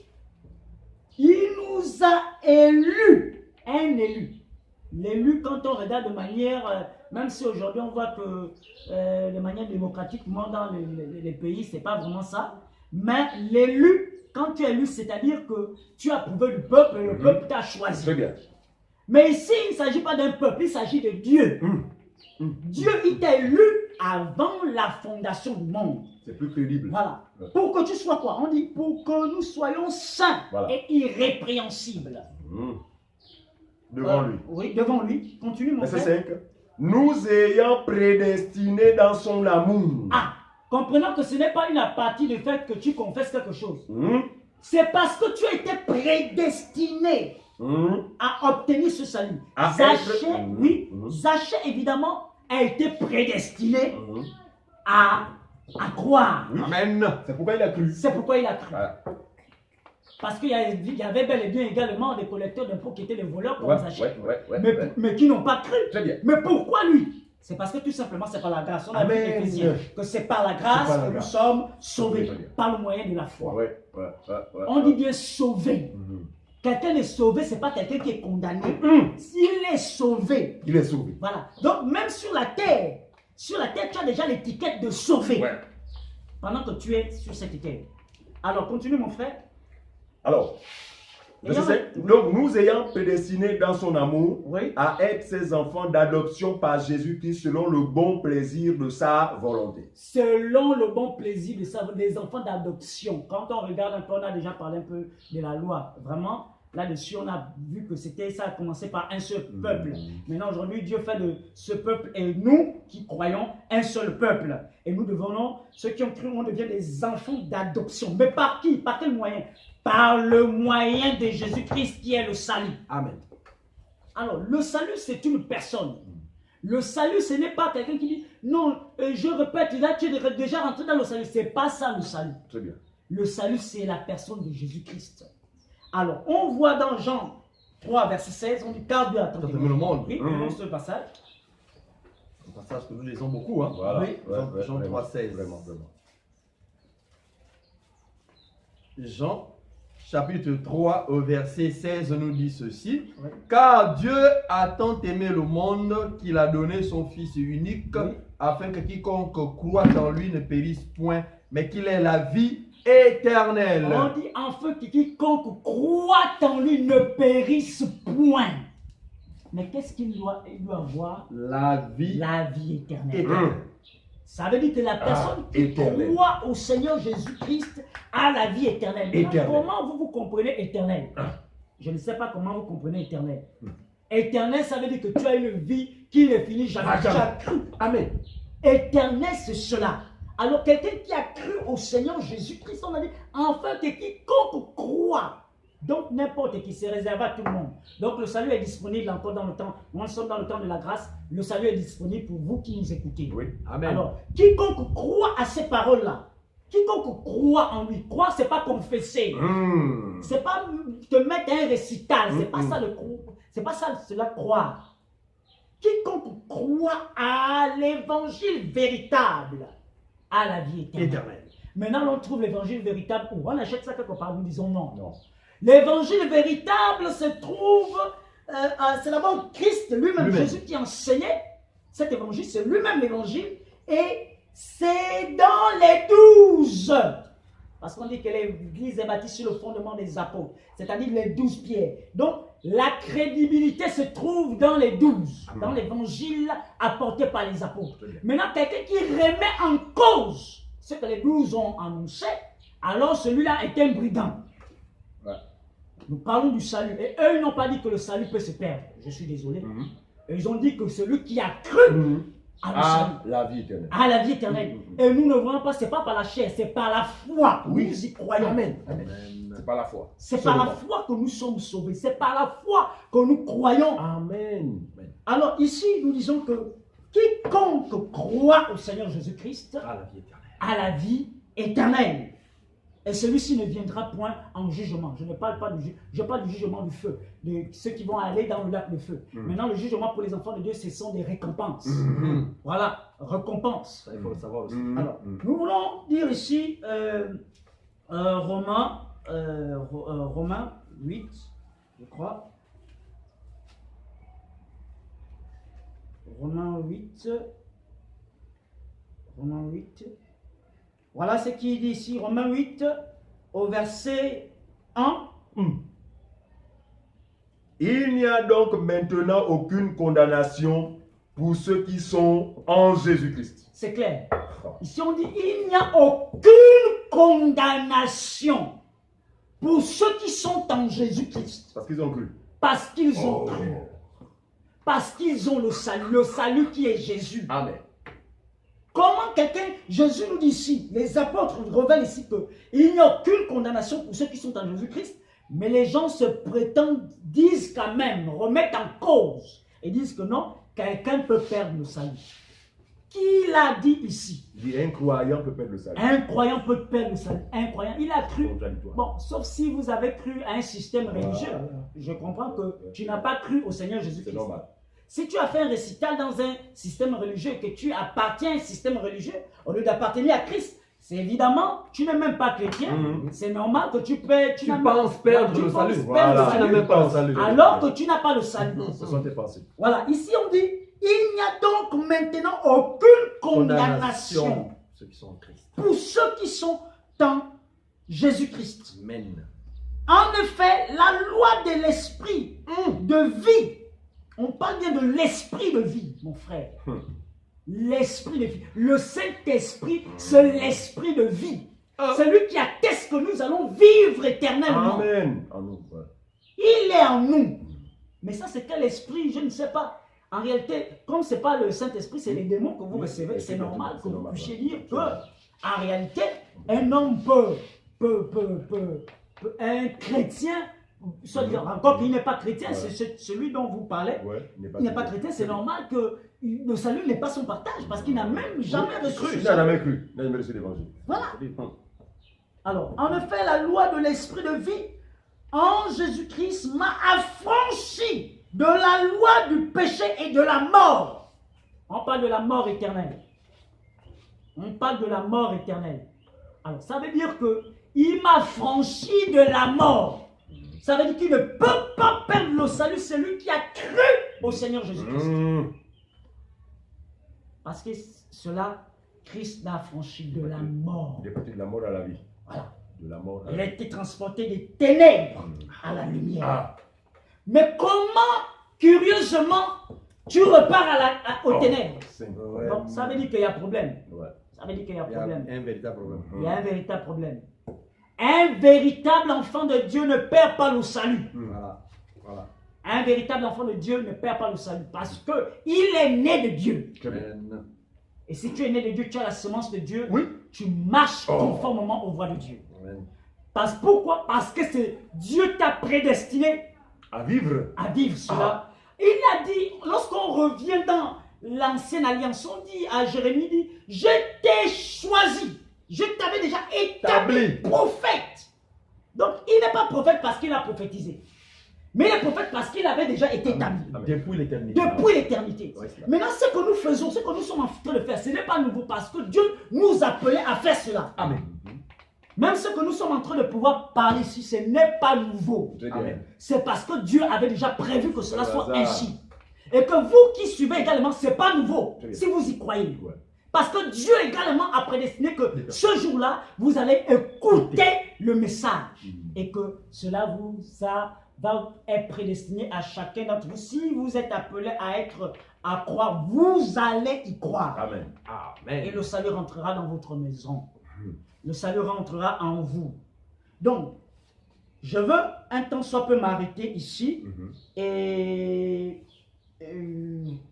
il nous a élus. Un élu. L'élu, quand on regarde de manière, même si aujourd'hui on voit que de manière démocratique, moi dans les pays, c'est pas vraiment ça. Mais l'élu, quand tu es élu, c'est-à-dire que tu as prouvé le peuple et le peuple t'a choisi. Très bien. Mais ici, il ne s'agit pas d'un peuple, il s'agit de Dieu. Dieu, il t'a élu avant la fondation du monde. C'est plus crédible. Voilà. Ouais. Pour que tu sois quoi? On dit pour que nous soyons saints Voilà. et irrépréhensibles. Devant lui. Oui, devant lui. Continue, mon Verset frère. 5. Nous ayant prédestinés dans son amour. Ah, comprenant que ce n'est pas une partie du fait que tu confesses quelque chose. C'est parce que tu as été prédestiné à obtenir ce salut. À Zachée, être- oui, Zachée, évidemment, a été prédestiné à croire. Amen. C'est pourquoi il a cru. C'est pourquoi il a cru. Voilà. Parce qu'il y avait bel et bien également des collecteurs d'impôts qui étaient les voleurs comme Zachée. ouais. Mais qui n'ont pas cru. Très bien. Mais pourquoi lui? C'est parce que tout simplement c'est par la grâce. On a vu Amen. Éphésiens que c'est par la grâce C'est par la que nous grâce. sommes sauvés, Très bien. par le moyen de la foi. Ouais. On dit bien sauvé. Quelqu'un est sauvé, c'est pas quelqu'un qui est condamné. S'il est sauvé, Il est sauvé. voilà. Donc même sur la terre, tu as déjà l'étiquette de sauvé. Ouais. Pendant que tu es sur cette terre. Alors continue mon frère. Alors, verset 5. Donc, nous ayant prédestinés dans son amour Oui. à être ses enfants d'adoption par Jésus-Christ selon le bon plaisir de sa volonté. Selon le bon plaisir des enfants d'adoption. Quand on regarde un peu, on a déjà parlé un peu de la loi. Vraiment, là-dessus, on a vu que ça a commencé par un seul peuple. Maintenant, aujourd'hui, Dieu fait de ce peuple et nous qui croyons un seul peuple. Et nous devenons, ceux qui ont cru, on devient des enfants d'adoption. Mais par qui? Par quel moyen? Par le moyen de Jésus-Christ qui est le salut. Amen. Alors, le salut, c'est une personne. Le salut, ce n'est pas quelqu'un qui dit, non, je répète, là, tu es déjà rentré dans le salut. Ce n'est pas ça le salut. Très bien. Le salut, c'est la personne de Jésus-Christ. Alors, on voit dans Jean 3, verset 16, on dit, car Dieu a tant aimé le monde. Oui, on ce passage. Un passage que nous lisons beaucoup. Hein? Voilà. Oui. Jean vraiment, 3,16. Vraiment. Jean chapitre 3 au verset 16 nous dit ceci. Oui. Car Dieu a tant aimé le monde qu'il a donné son Fils unique Oui. afin que quiconque croit en lui ne périsse point, mais qu'il ait la vie éternelle. On dit, enfin, que quiconque croit en lui ne périsse point. Mais qu'est-ce qu'il doit avoir? La vie La vie éternelle. éternelle. Ça veut dire que la personne qui éternel. croit au Seigneur Jésus-Christ a la vie éternelle. Maintenant, Éternel. comment vous comprenez éternel? Je ne sais pas comment vous comprenez éternel. Éternel, ça veut dire que tu as une vie qui ne finit jamais. Tu as cru. Amen. Éternel, c'est cela. Alors, quelqu'un qui a cru au Seigneur Jésus-Christ, on a dit, enfin, que quiconque croit. Donc, n'importe qui, c'est réservé à tout le monde. Donc, le salut est disponible encore dans le temps. Nous sommes dans le temps de la grâce. Le salut est disponible pour vous qui nous écoutez. Oui. Amen. Alors, quiconque croit à ces paroles-là, quiconque croit en lui, croire, c'est pas confesser. C'est pas te mettre un récital. C'est pas ça le c'est pas ça cela croire. Quiconque croit à l'évangile véritable a la vie éternelle. Maintenant, on trouve l'évangile véritable où? On achète ça quelque part, nous disons non. Non. L'évangile véritable se trouve, c'est d'abord Christ lui-même, Jésus qui enseignait cet évangile, c'est lui-même l'évangile, et c'est dans les 12. Parce qu'on dit que l'église est bâtie sur le fondement des apôtres, c'est-à-dire les 12 pierres. Donc, la crédibilité se trouve dans les 12, dans l'évangile apporté par les apôtres. Maintenant, quelqu'un qui remet en cause ce que les 12 ont annoncé, alors celui-là est un brigand. Nous parlons du salut. Et eux, ils n'ont pas dit que le salut peut se perdre. Je suis désolé. Et ils ont dit que celui qui a cru à le salut, La vie éternelle. à la vie éternelle. Et nous ne voyons pas, ce n'est pas par la chair, c'est par la foi. Nous y croyons. Amen. C'est pas la foi. C'est par la foi que nous sommes sauvés. C'est par la foi que nous croyons. Amen. Alors ici, nous disons que quiconque croit au Seigneur Jésus-Christ a la vie éternelle. Et celui-ci ne viendra point en jugement. Je ne parle pas je parle du jugement du feu, de ceux qui vont aller dans le lac de feu. Maintenant, le jugement pour les enfants de Dieu, ce sont des récompenses. Voilà, récompenses. Ça, il faut le savoir aussi. Alors, nous voulons dire ici Romains 8, je crois. Romains 8. Voilà ce qu'il dit ici, Romains 8, au verset 1. Il n'y a donc maintenant aucune condamnation pour ceux qui sont en Jésus-Christ. C'est clair. Ici on dit, il n'y a aucune condamnation pour ceux qui sont en Jésus-Christ. Parce qu'ils ont cru. Parce qu'ils ont cru. Parce qu'ils ont le salut qui est Jésus. Amen. Comment quelqu'un, Jésus nous dit ici, les apôtres révèlent ici qu'il n'y a aucune condamnation pour ceux qui sont en Jésus-Christ, mais les gens se prétendent, disent quand même, remettent en cause, et disent que non, quelqu'un peut perdre le salut. Qui l'a dit ici? Un croyant peut perdre le salut. Un croyant peut perdre le salut. Un croyant, il a cru. Contradictoire. Bon, sauf si vous avez cru à un système religieux. Je comprends que tu n'as pas cru au Seigneur Jésus-Christ. C'est normal. Si tu as fait un récital dans un système religieux et que tu appartiens à un système religieux, au lieu d'appartenir à Christ, c'est évidemment, tu n'es même pas chrétien. C'est normal que tu penses perdre le salut. Voilà. Tu n'as même pas le salut. Alors que tu n'as pas le salut. Ce sont tes pensées. Voilà, ici on dit, il n'y a donc maintenant aucune condamnation Ceux qui sont en Christ. pour ceux qui sont en Jésus-Christ. Amen. En effet, la loi de l'esprit de vie, on parle bien de l'esprit de vie, mon frère. L'esprit de vie. Le Saint-Esprit, c'est l'esprit de vie. C'est lui qui atteste que nous allons vivre éternellement. Amen. En nous, ouais. Il est en nous. Mais ça, c'est quel esprit? Je ne sais pas. En réalité, comme ce n'est pas le Saint-Esprit, c'est les démons que vous recevez. C'est normal que vous puissiez dire que, en réalité, un homme un chrétien, soit dire, encore qu'il n'est pas chrétien, c'est celui dont vous parlez. Il n'est pas chrétien, c'est normal que le salut n'est pas son partage parce qu'il n'a même jamais reçu. Il n'a jamais cru. Il n'a jamais reçu l'évangile. Voilà. Alors, en effet, la loi de l'esprit de vie en Jésus-Christ m'a affranchi de la loi du péché et de la mort. On parle de la mort éternelle. On parle de la mort éternelle. Alors, ça veut dire que il m'a franchi de la mort. Ça veut dire qu'il ne peut pas perdre le salut, celui qui a cru au Seigneur Jésus-Christ. Parce que cela, Christ l'a affranchi de la mort. Il est parti de la mort à la vie. Voilà. De la mort à Il la a vie. été transporté des ténèbres à la lumière. Ah. Mais comment, curieusement, tu repars aux ténèbres. Ouais. Donc, ça veut dire qu'il y a problème. Ouais. Ça veut dire qu'il y a Il y a problème. un véritable problème. Il y a un véritable problème. Un véritable enfant de Dieu ne perd pas le salut. Voilà. Voilà. Un véritable enfant de Dieu ne perd pas le salut parce qu'il est né de Dieu. Amen. Et si tu es né de Dieu, tu as la semence de Dieu, Oui. tu marches conformément aux voies de Dieu. Amen. Pourquoi? Parce que c'est Dieu t'a prédestiné À vivre. à vivre cela. Il a dit, lorsqu'on revient dans l'ancienne alliance, on dit à Jérémie, dit, je t'ai choisi, je t'avais déjà établi prophète. Donc il n'est pas prophète parce qu'il a prophétisé, mais il est prophète parce qu'il avait déjà été établi. Depuis l'éternité. Depuis l'éternité. Ouais, c'est ça. Maintenant, ce que nous faisons, ce que nous sommes en train de faire, ce n'est pas nouveau parce que Dieu nous appelait à faire cela. Amen. Même ce que nous sommes en train de pouvoir parler ici, ce n'est pas nouveau. Très bien. Amen. C'est parce que Dieu avait déjà prévu que cela soit hasard. ainsi. Et que vous qui suivez également, ce n'est pas nouveau, Très bien. si vous y croyez. Ouais. Parce que Dieu également a prédestiné que ce jour-là, vous allez écouter le message. Et que cela va être prédestiné à chacun d'entre vous. Si vous êtes appelé à croire, vous allez y croire. Amen. Amen. Et le salut rentrera dans votre maison. Le salut rentrera en vous. Donc, je veux un temps soit peu m'arrêter ici. Et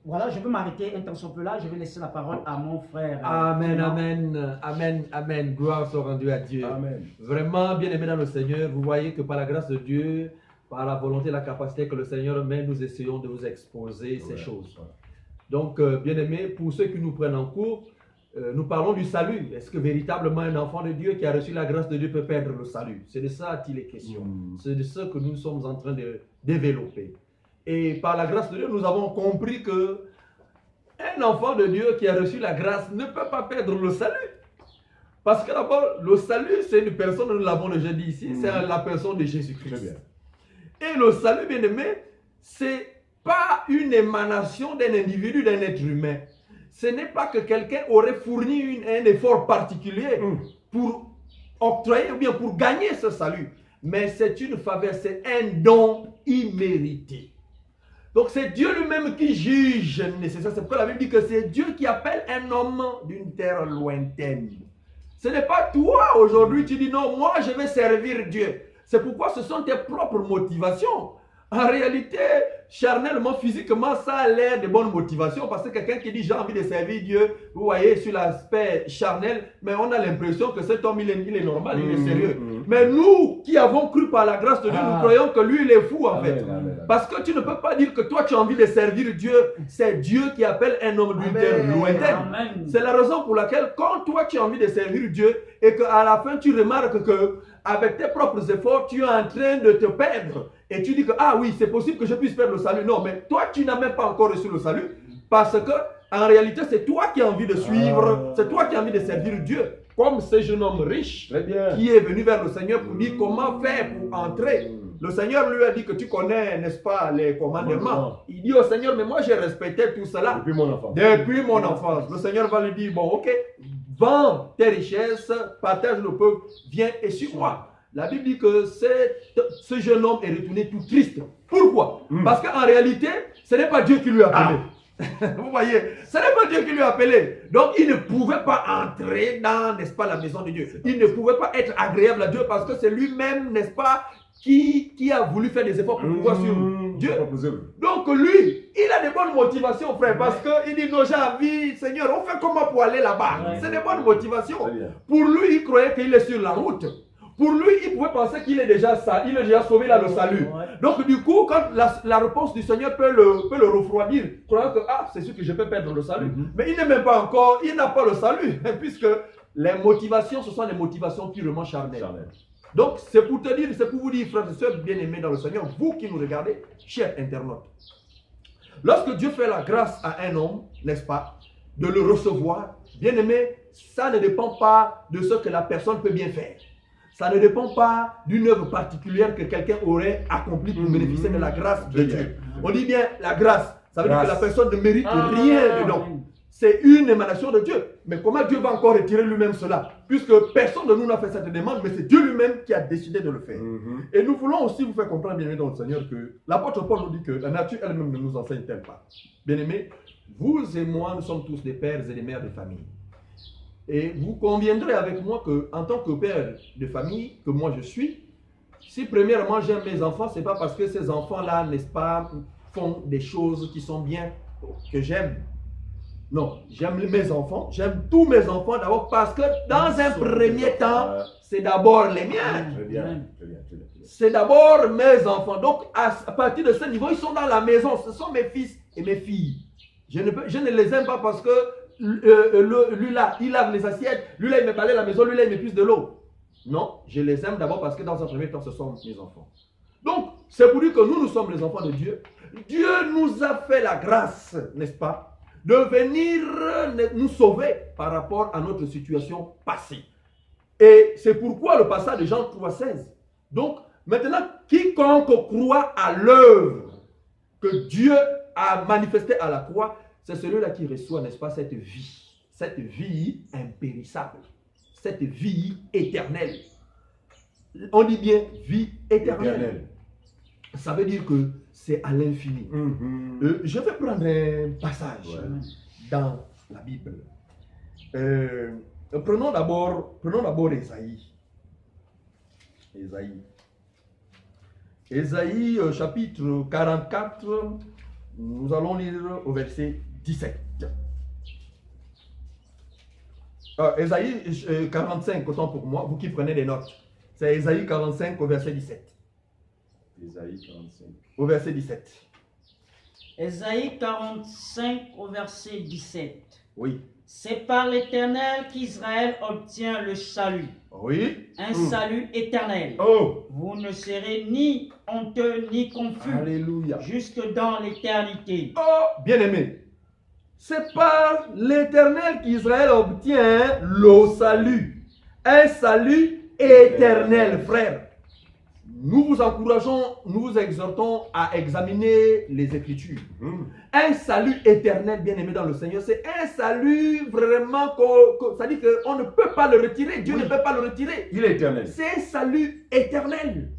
voilà, je veux m'arrêter un temps soit peu là. Je vais laisser la parole à mon frère. Amen, amen, amen, amen. Gloire soit rendue à Dieu. Amen. Vraiment, bien aimé dans le Seigneur, vous voyez que par la grâce de Dieu, par la volonté et la capacité que le Seigneur met, nous essayons de vous exposer ces choses. Donc, bien aimé, pour ceux qui nous prennent en cours, nous parlons du salut. Est-ce que véritablement un enfant de Dieu qui a reçu la grâce de Dieu peut perdre le salut? C'est de ça qu'il est question. C'est de ça que nous sommes en train de développer. Et par la grâce de Dieu, nous avons compris que un enfant de Dieu qui a reçu la grâce ne peut pas perdre le salut. Parce que d'abord, le salut, c'est une personne, nous l'avons déjà dit ici, c'est la personne de Jésus-Christ. Très bien. Et le salut, bien aimé, c'est pas une émanation d'un individu, d'un être humain. Ce n'est pas que quelqu'un aurait fourni un effort particulier pour octroyer ou bien pour gagner ce salut. Mais c'est une faveur, c'est un don immérité. Donc c'est Dieu lui-même qui juge nécessaire. C'est pourquoi la Bible dit que c'est Dieu qui appelle un homme d'une terre lointaine. Ce n'est pas toi aujourd'hui, tu dis non, moi je vais servir Dieu. C'est pourquoi ce sont tes propres motivations. En réalité, charnellement, physiquement, ça a l'air de bonnes motivations parce que quelqu'un qui dit j'ai envie de servir Dieu, vous voyez, sur l'aspect charnel, mais on a l'impression que cet homme, il est normal, il est sérieux. Mais nous qui avons cru par la grâce de Dieu, nous croyons que lui, il est fou en fait. Parce que tu ne peux pas dire que toi, tu as envie de servir Dieu. C'est Dieu qui appelle un homme d'une terre lointaine. C'est la raison pour laquelle, quand toi, tu as envie de servir Dieu et qu'à la fin, tu remarques que avec tes propres efforts, tu es en train de te perdre. Et tu dis que, ah oui, c'est possible que je puisse perdre le salut. Non, mais toi, tu n'as même pas encore reçu le salut. Parce que, en réalité, c'est toi qui as envie de suivre. C'est toi qui as envie de servir Dieu. Comme ce jeune homme riche qui est venu vers le Seigneur pour dire comment faire pour entrer. Le Seigneur lui a dit que tu connais, n'est-ce pas, les commandements. Il dit au Seigneur, mais moi, j'ai respecté tout cela. Depuis mon enfance. Depuis mon enfance. Le Seigneur va lui dire, bon, ok, vends tes richesses, partage le peuple, viens et suis-moi. La Bible dit que ce jeune homme est retourné tout triste. Pourquoi? Parce qu'en réalité, ce n'est pas Dieu qui lui a appelé. Vous voyez, ce n'est pas Dieu qui lui a appelé. Donc, il ne pouvait pas entrer dans, n'est-ce pas, la maison de Dieu. Il ne pouvait pas être agréable à Dieu parce que c'est lui-même, n'est-ce pas, qui a voulu faire des efforts pour pouvoir suivre Dieu. Donc, lui, il a des bonnes motivations, frère, parce qu'il dit, non, j'ai envie, Seigneur, on fait comment pour aller là-bas? C'est des bonnes motivations. Pour lui, il croyait qu'il est sur la route. Pour lui, il pouvait penser qu'il est déjà sauvé là le salut. Donc du coup, quand la réponse du Seigneur peut le refroidir, croyant que c'est sûr que je peux perdre le salut. Mais il n'est même pas encore, il n'a pas le salut, puisque les motivations, ce sont des motivations purement charnelles. Donc c'est pour te dire, c'est pour vous dire, frères et sœurs bien-aimés dans le Seigneur, vous qui nous regardez, chers internautes. Lorsque Dieu fait la grâce à un homme, n'est-ce pas, de le recevoir, bien-aimé, ça ne dépend pas de ce que la personne peut bien faire. Ça ne dépend pas d'une œuvre particulière que quelqu'un aurait accomplie pour bénéficier de la grâce de Dieu. On dit bien la grâce. Ça veut dire que la personne ne mérite rien dedans. c'est une émanation de Dieu. Mais comment Dieu va encore retirer lui-même cela? Puisque personne de nous n'a fait cette demande, mais c'est Dieu lui-même qui a décidé de le faire. Et nous voulons aussi vous faire comprendre, bien-aimés dans le Seigneur, que l'apôtre Paul nous dit que la nature elle-même ne nous enseigne-t-elle pas. Bien-aimés, vous et moi, nous sommes tous des pères et des mères de famille. Et vous conviendrez avec moi qu'en tant que père de famille, que moi je suis, si premièrement j'aime mes enfants, ce n'est pas parce que ces enfants-là, n'est-ce pas, font des choses qui sont bien, que j'aime. Non, j'aime mes enfants, j'aime tous mes enfants d'abord parce que dans un premier temps, c'est d'abord les miens. Très bien, très bien. C'est d'abord mes enfants. Donc à partir de ce niveau, ils sont dans la maison. Ce sont mes fils et mes filles. Je ne les aime pas parce que lui là, il lave les assiettes, lui là, il me balaye la maison, lui là, il me puise de l'eau. Non, je les aime d'abord parce que dans un premier temps, ce sont mes enfants. Donc, c'est pour dire que nous sommes les enfants de Dieu. Dieu nous a fait la grâce, n'est-ce pas, de venir nous sauver par rapport à notre situation passée. Et c'est pourquoi le passage de Jean 3,16. Donc, maintenant, quiconque croit à l'œuvre que Dieu a manifestée à la croix, c'est celui-là qui reçoit, n'est-ce pas, cette vie impérissable, cette vie éternelle. On dit bien vie éternelle. Ça veut dire que c'est à l'infini. Je vais prendre un passage dans la Bible. Prenons d'abord Ésaïe. Ésaïe chapitre 44, nous allons lire au verset 17. Ésaïe 45, autant pour moi, vous qui prenez des notes. C'est Ésaïe 45 au verset 17. Ésaïe 45. Au verset 17. Ésaïe 45 au verset 17. Oui. C'est par l'Éternel qu'Israël obtient le salut. Oui. Un salut éternel. Oh. Vous ne serez ni honteux ni confus. Alléluia. Jusque dans l'éternité. Oh, bien-aimé. C'est par l'Éternel qu'Israël obtient le salut. Un salut éternel, frère. Nous vous encourageons, nous vous exhortons à examiner les Écritures. Un salut éternel, bien-aimé dans le Seigneur, c'est un salut vraiment, ça dit qu'on ne peut pas le retirer, Dieu ne peut pas le retirer. Il est éternel. C'est un salut éternel.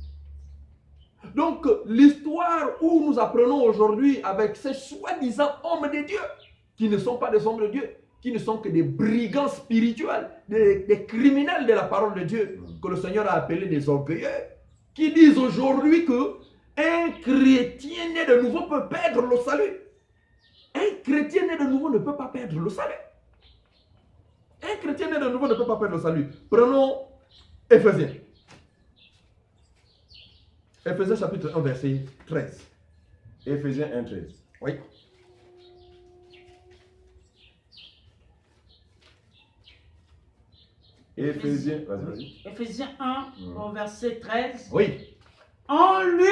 Donc, l'histoire où nous apprenons aujourd'hui avec ces soi-disant hommes de Dieu, qui ne sont pas des hommes de Dieu, qui ne sont que des brigands spirituels, des criminels de la parole de Dieu, que le Seigneur a appelés des orgueilleux, qui disent aujourd'hui que un chrétien né de nouveau peut perdre le salut. Un chrétien né de nouveau ne peut pas perdre le salut. Un chrétien né de nouveau ne peut pas perdre le salut. Prenons Éphésiens. Éphésiens chapitre 1 verset 13. Éphésiens 1, 13. Oui. Éphésiens, vas-y. Éphésiens 1 au verset 13. Oui. En lui,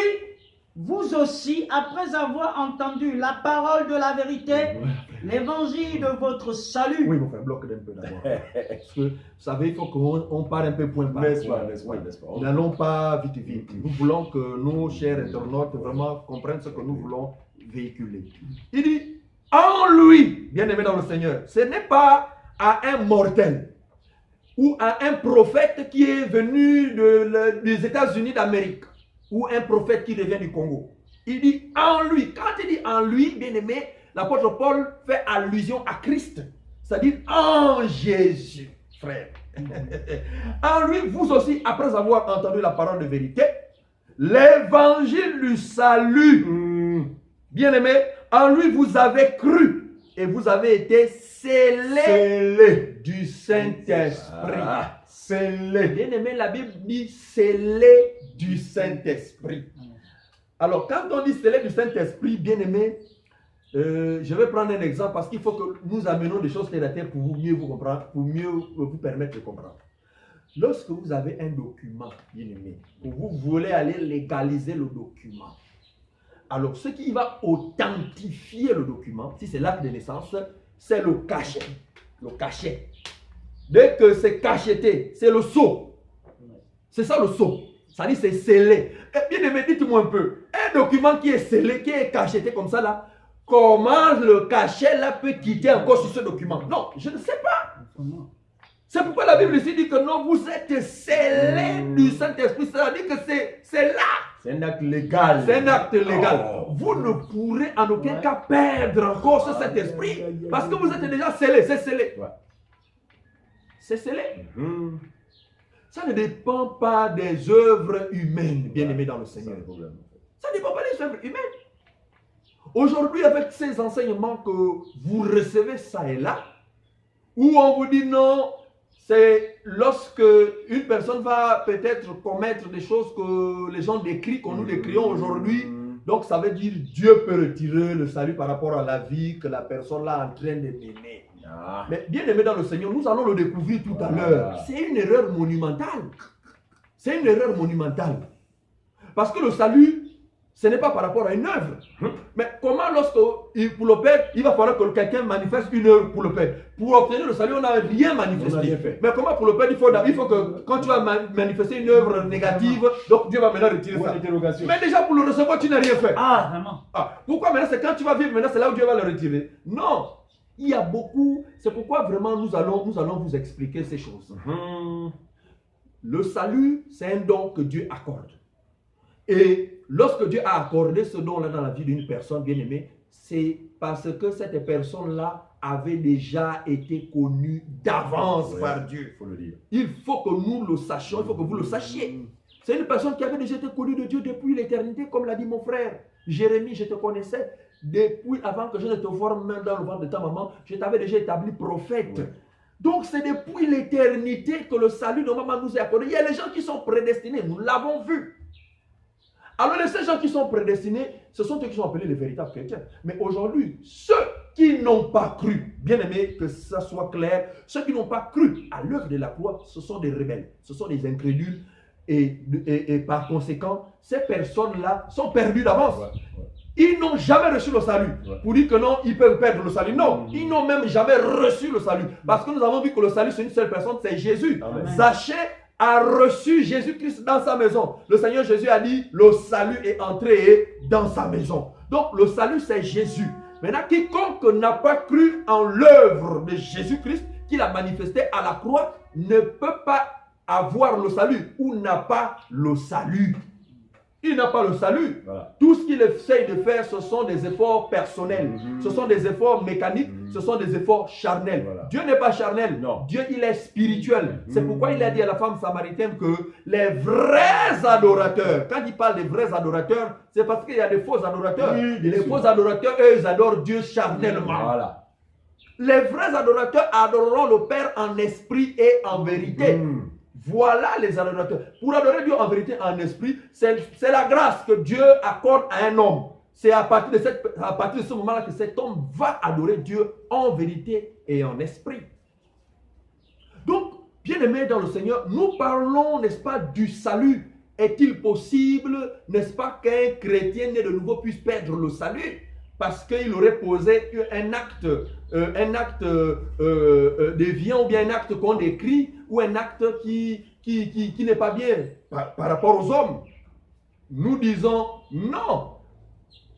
vous aussi, après avoir entendu la parole de la vérité, l'évangile de votre salut. Oui, mon frère, bloque un peu d'abord. Parce que, vous savez, il faut qu'on parte un peu point par N'est-ce point. pas, n'est-ce pas, n'est-ce pas. Nous n'allons pas vite, vite. Nous voulons que nos chers internautes vraiment comprennent ce que nous voulons véhiculer. Il dit, en lui, bien-aimé dans le Seigneur, ce n'est pas à un mortel ou à un prophète qui est venu des États-Unis d'Amérique ou un prophète qui revient du Congo. Il dit en lui. Quand il dit en lui, bien-aimé, l'apôtre Paul fait allusion à Christ. C'est-à-dire en Jésus, frère. En lui, vous aussi, après avoir entendu la parole de vérité, l'évangile du salut. Bien-aimé, en lui, vous avez cru et vous avez été scellés du Saint-Esprit. Scellés. Bien-aimé, la Bible dit scellés du Saint-Esprit. Alors, quand on dit scellés du Saint-Esprit, bien-aimé, je vais prendre un exemple parce qu'il faut que nous amenions des choses terre à terre pour mieux vous comprendre, pour mieux vous permettre de comprendre. Lorsque vous avez un document, bien-aimé, vous voulez aller légaliser le document, alors ce qui va authentifier le document, si c'est l'acte de naissance, c'est le cachet. Le cachet. Dès que c'est cacheté, c'est le sceau. C'est ça le sceau. Ça dit c'est scellé. Bien aimé, dites-moi un peu. Un document qui est scellé, qui est cacheté comme ça là, comment le cachet là peut quitter encore sur ce document? Non, je ne sais pas. C'est pourquoi la Bible ici dit que non, vous êtes scellés du Saint-Esprit. C'est-à-dire que c'est là. C'est un acte légal. C'est un acte légal. Oh. Vous ne pourrez en aucun cas perdre encore ce Saint-Esprit parce que vous êtes déjà scellés. C'est scellé. Ouais. C'est scellé. Mhm. Ça ne dépend pas des œuvres humaines, bien-aimés dans le C'est Seigneur. le problème. Ça ne dépend pas des œuvres humaines. Aujourd'hui, avec ces enseignements que vous recevez ça et là, où on vous dit non, c'est lorsque une personne va peut-être commettre des choses que les gens décrivent, que nous décrions aujourd'hui. Donc ça veut dire Dieu peut retirer le salut par rapport à la vie que la personne là est en train de mener. Ah. Mais bien aimé dans le Seigneur, nous allons le découvrir tout à Voilà. l'heure. C'est une erreur monumentale. C'est une erreur monumentale. Parce que le salut, ce n'est pas par rapport à une œuvre. Mais comment lorsque, pour le Père, il va falloir que quelqu'un manifeste une œuvre pour le Père. Pour obtenir le salut, on n'a rien manifesté. On n'a rien fait. Mais comment pour le Père, il faut que quand tu vas manifester une œuvre négative, donc Dieu va maintenant retirer Point ça. d'interrogation. Mais déjà pour le recevoir, tu n'as rien fait. Ah, vraiment. Ah, pourquoi maintenant c'est quand tu vas vivre maintenant, c'est là où Dieu va le retirer? Non. Il y a beaucoup. C'est pourquoi vraiment nous allons vous expliquer ces choses. Mhm. Le salut, c'est un don que Dieu accorde. Et lorsque Dieu a accordé ce don-là dans la vie d'une personne bien aimée, c'est parce que cette personne-là avait déjà été connue d'avance Ouais, par Dieu. il faut le dire. Il faut que nous le sachions, il faut que vous le sachiez. C'est une personne qui avait déjà été connue de Dieu depuis l'éternité, comme l'a dit mon frère. Jérémie, je te connaissais depuis avant que je ne te forme même dans le ventre de ta maman. Je t'avais déjà établi prophète. Ouais. Donc c'est depuis l'éternité que le salut normalement nous est accordé. Il y a les gens qui sont prédestinés, nous l'avons vu. Alors ces gens qui sont prédestinés, ce sont eux qui sont appelés les véritables chrétiens. Mais aujourd'hui, ceux qui n'ont pas cru, bien aimé que ça soit clair, ceux qui n'ont pas cru à l'œuvre de la croix, ce sont des rebelles, ce sont des incrédules. Et par conséquent, ces personnes-là sont perdues d'avance. Ouais, ouais. Ils n'ont jamais reçu le salut. Ouais. Pour dire que non, ils peuvent perdre le salut. Non, ils n'ont même jamais reçu le salut. Parce que nous avons vu que le salut, c'est une seule personne, c'est Jésus. Amen. Zachée a reçu Jésus-Christ dans sa maison. Le Seigneur Jésus a dit, le salut est entré dans sa maison. Donc le salut, c'est Jésus. Maintenant, quiconque n'a pas cru en l'œuvre de Jésus-Christ, qu'il a manifesté à la croix, ne peut pas avoir le salut ou n'a pas le salut. Il n'a pas le salut. Voilà. Tout ce qu'il essaye de faire, ce sont des efforts personnels. Ce sont des efforts mécaniques. Ce sont des efforts charnels. Voilà. Dieu n'est pas charnel. Non. Dieu, il est spirituel. C'est pourquoi il a dit à la femme samaritaine que les vrais adorateurs, quand il parle des vrais adorateurs, c'est parce qu'il y a des faux adorateurs. Oui, Et bien les sûr. faux adorateurs, eux, ils adorent Dieu charnellement. Voilà. Les vrais adorateurs adoreront le Père en esprit et en vérité. Voilà les adorateurs. Pour adorer Dieu en vérité, en esprit, c'est la grâce que Dieu accorde à un homme. C'est à partir de ce moment-là que cet homme va adorer Dieu en vérité et en esprit. Donc, bien-aimés dans le Seigneur, nous parlons, n'est-ce pas, du salut. Est-il possible, n'est-ce pas, qu'un chrétien né de nouveau puisse perdre le salut parce qu'il aurait posé un acte déviant ou bien un acte qu'on décrit ou un acte qui n'est pas bien par rapport aux hommes? Nous disons non.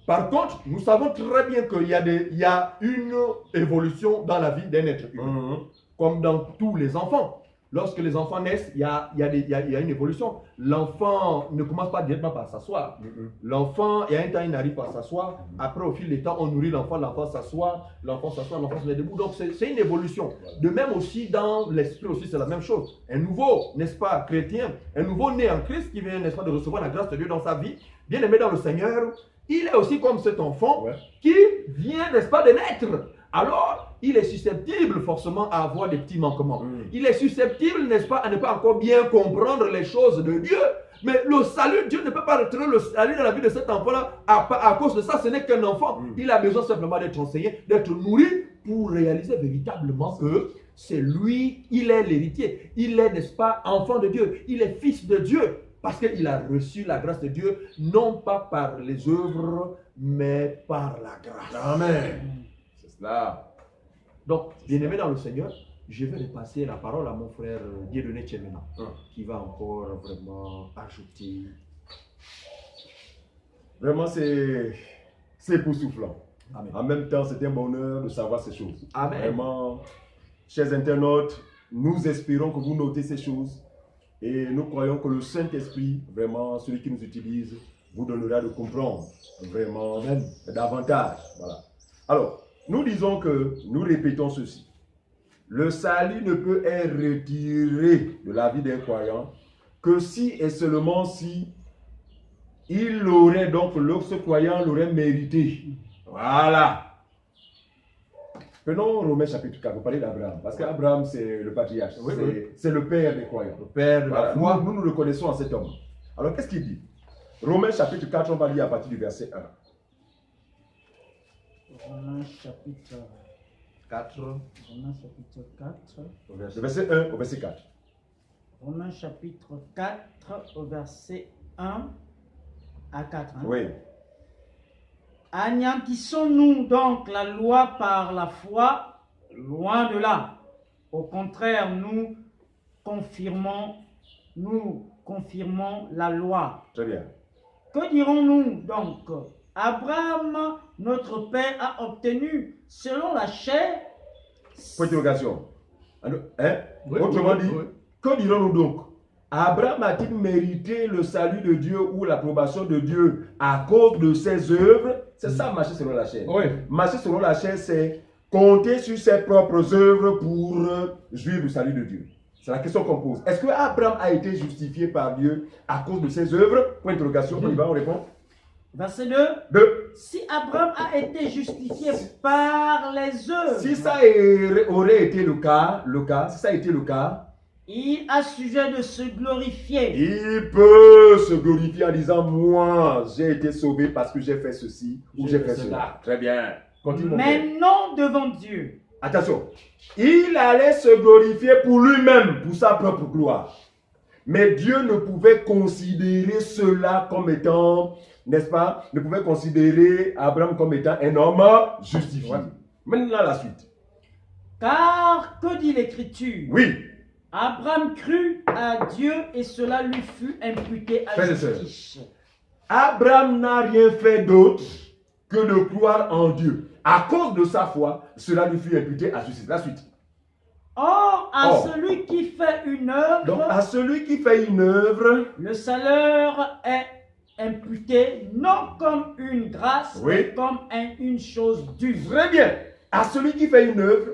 Par contre, nous savons très bien qu'il y a une évolution dans la vie d'un être humain, comme dans tous les enfants. Lorsque les enfants naissent, il y a une évolution. L'enfant ne commence pas directement par s'asseoir. L'enfant, il y a un temps, il n'arrive pas à s'asseoir. Après, au fil du temps, on nourrit l'enfant s'assoit, l'enfant se met debout. Donc, c'est une évolution. De même aussi, dans l'esprit aussi, c'est la même chose. Un nouveau, n'est-ce pas, chrétien, un nouveau né en Christ qui vient, n'est-ce pas, de recevoir la grâce de Dieu dans sa vie, bien aimé dans le Seigneur, il est aussi comme cet enfant qui vient, n'est-ce pas, de naître. Alors, il est susceptible forcément à avoir des petits manquements. Il est susceptible, n'est-ce pas, à ne pas encore bien comprendre les choses de Dieu. Mais le salut, Dieu ne peut pas retirer le salut dans la vie de cet enfant-là à cause de ça. Ce n'est qu'un enfant. Il a besoin simplement d'être enseigné, d'être nourri pour réaliser véritablement que c'est lui, il est l'héritier. Il est, n'est-ce pas, enfant de Dieu. Il est fils de Dieu. Parce qu'il a reçu la grâce de Dieu, non pas par les œuvres, mais par la grâce. Amen. C'est cela. Donc, bien-aimé dans le Seigneur, je vais repasser la parole à mon frère Dieudonné Tchemena, qui va encore vraiment ajouter. Vraiment, c'est époustouflant. Amen. En même temps, c'est un bonheur de savoir ces choses. Amen. Vraiment, chers internautes, nous espérons que vous notez ces choses et nous croyons que le Saint-Esprit, vraiment, celui qui nous utilise, vous donnera de comprendre vraiment davantage. Voilà. Alors, nous disons que, nous répétons ceci. Le salut ne peut être retiré de la vie d'un croyant que si et seulement si il l'aurait, donc ce croyant l'aurait mérité. Voilà. Prenons Romains chapitre 4, vous parlez d'Abraham, parce qu'Abraham c'est le patriarche, Oui, c'est le père des croyants. Le Père de la Voilà, foi. nous le connaissons en cet homme. Alors qu'est-ce qu'il dit? Romains chapitre 4, on va lire à partir du verset 1. Romains chapitre 4. Romains chapitre 4. Le verset 1 au verset 4. Romains chapitre 4 au verset 1 à 4. Hein. Oui. Anéantissons-nous donc la loi par la foi? Loin de là. Au contraire, nous confirmons la loi. Très bien. Que dirons-nous donc? Abraham, notre père, a obtenu selon la chair. Point d'interrogation. Hein? Oui, Autrement dit, oui. que dirons-nous donc? Abraham a-t-il mérité le salut de Dieu ou l'approbation de Dieu à cause de ses œuvres? C'est ça, marcher selon la chair. Oui. Marcher selon la chair, c'est compter sur ses propres œuvres pour jouir du salut de Dieu. C'est la question qu'on pose. Est-ce que Abraham a été justifié par Dieu à cause de ses œuvres? Point d'interrogation. On y va, on répond. Verset 2. 2. Si Abraham a été justifié par les œuvres, Si ça aurait été le cas, si ça a été le cas, il a sujet de se glorifier. il peut se glorifier en disant, moi, j'ai été sauvé parce que j'ai fait ceci ou j'ai fait cela. Très bien. Continue, mon frère. Mais non devant Dieu. Attention, il allait se glorifier pour lui-même, pour sa propre gloire. Mais Dieu ne pouvait considérer cela comme étant, n'est-ce pas, ne pouvait considérer Abraham comme étant un homme justifié. Ouais. Maintenant la suite. Car que dit l'Écriture? Oui, Abraham crut à Dieu et cela lui fut imputé à Frères et sœurs. justice. Abraham n'a rien fait d'autre que de croire en Dieu. À cause de sa foi, cela lui fut imputé à justice. La suite. Or, à Or. celui qui fait une œuvre, Donc à celui qui fait une œuvre, le salaire est imputé non comme une grâce, Oui. mais comme une chose due. très bien, à celui qui fait une œuvre,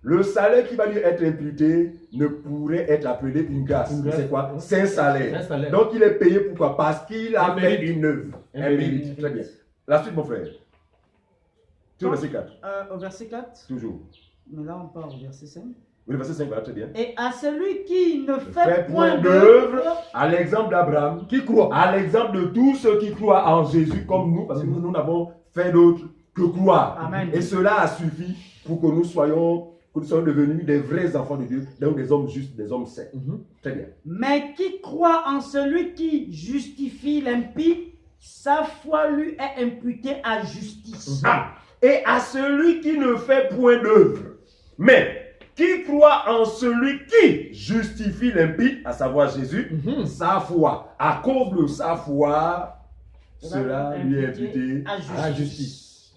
le salaire qui va lui être imputé ne pourrait être appelé une grâce. Une grâce. C'est quoi? C'est un salaire. C'est un salaire. Donc il est payé pourquoi? Parce qu'il a Un fait mérite. une œuvre. Un Un mérite. mérite. Très bien. La suite, mon frère. Sur le verset 4. Au verset 4, Toujours. mais là on part au verset 5. Oui, le verset 5 va très bien. Et à celui qui ne Fait fait point point d'œuvre, d'œuvre, à l'exemple d'Abraham, qui croit, à l'exemple de tous ceux qui croient en Jésus comme nous, parce que nous n'avons fait d'autre que croire. Amen. Et cela a suffi pour que nous soyons devenus des vrais enfants de Dieu, donc des hommes justes, des hommes saints. Très bien. mais qui croit en celui qui justifie l'impie, sa foi lui est imputée à justice. Ah, et à celui qui ne fait point d'œuvre, mais qui croit en celui qui justifie l'impie, à savoir Jésus, sa foi, à cause de sa foi, cela lui est imputé à justice.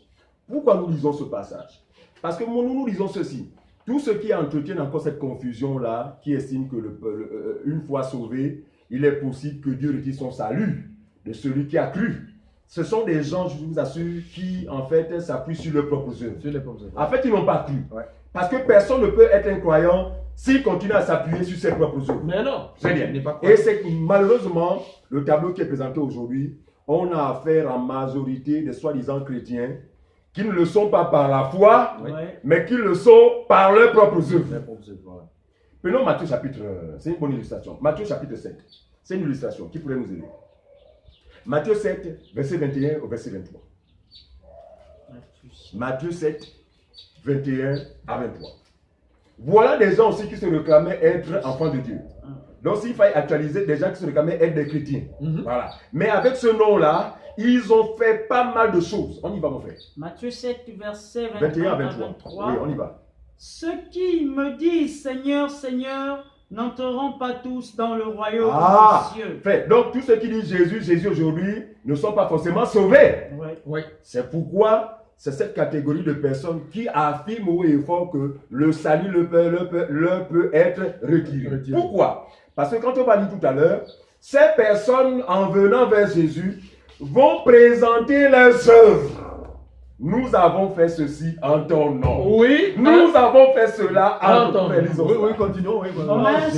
Pourquoi nous lisons ce passage? Parce que nous lisons ceci. Tous ceux qui entretiennent encore cette confusion-là, qui estiment que une fois sauvé, il est possible que Dieu retire son salut de celui qui a cru. Ce sont des gens, je vous assure, qui en fait s'appuient sur leurs propres œuvres. Sur les propres œuvres. En fait, ils n'ont pas cru. Ouais. Parce que personne ne peut être un croyant s'il continue à s'appuyer sur ses propres œuvres. Mais non. Très bien. Il n'est pas Et c'est malheureusement le tableau qui est présenté aujourd'hui. On a affaire en majorité des soi-disant chrétiens qui ne le sont pas par la foi, Oui. Ouais. mais qui le sont par leurs propres œuvres. Les propres œuvres, voilà. Prenons Matthieu chapitre, c'est une bonne illustration. Matthieu chapitre 7, c'est une illustration qui pourrait nous aider. Matthieu 7, verset 21 au verset 23. Matthieu 7, 21 à 23. Voilà des gens aussi qui se réclamaient être enfants de Dieu. Donc s'il fallait actualiser, des gens qui se réclamaient être des chrétiens. Voilà. Mais avec ce nom-là, ils ont fait pas mal de choses. On y va, mon frère. Matthieu 7, verset 21 à 23. 23. Oui, on y va. Ceux qui me disent Seigneur, Seigneur, n'entreront pas tous dans le royaume Ah, des cieux. frère, donc tous ceux qui disent Jésus, Jésus aujourd'hui, ne sont pas forcément sauvés. Ouais. Oui. C'est pourquoi c'est cette catégorie de personnes qui affirment haut et fort que le salut leur peut être retiré. Pourquoi? Parce que quand on va lire tout à l'heure, ces personnes, en venant vers Jésus, vont présenter leurs œuvres. Nous avons fait ceci en ton nom. Oui. Nous avons fait cela en ton nom. Oui, continuons. Oui, Amen.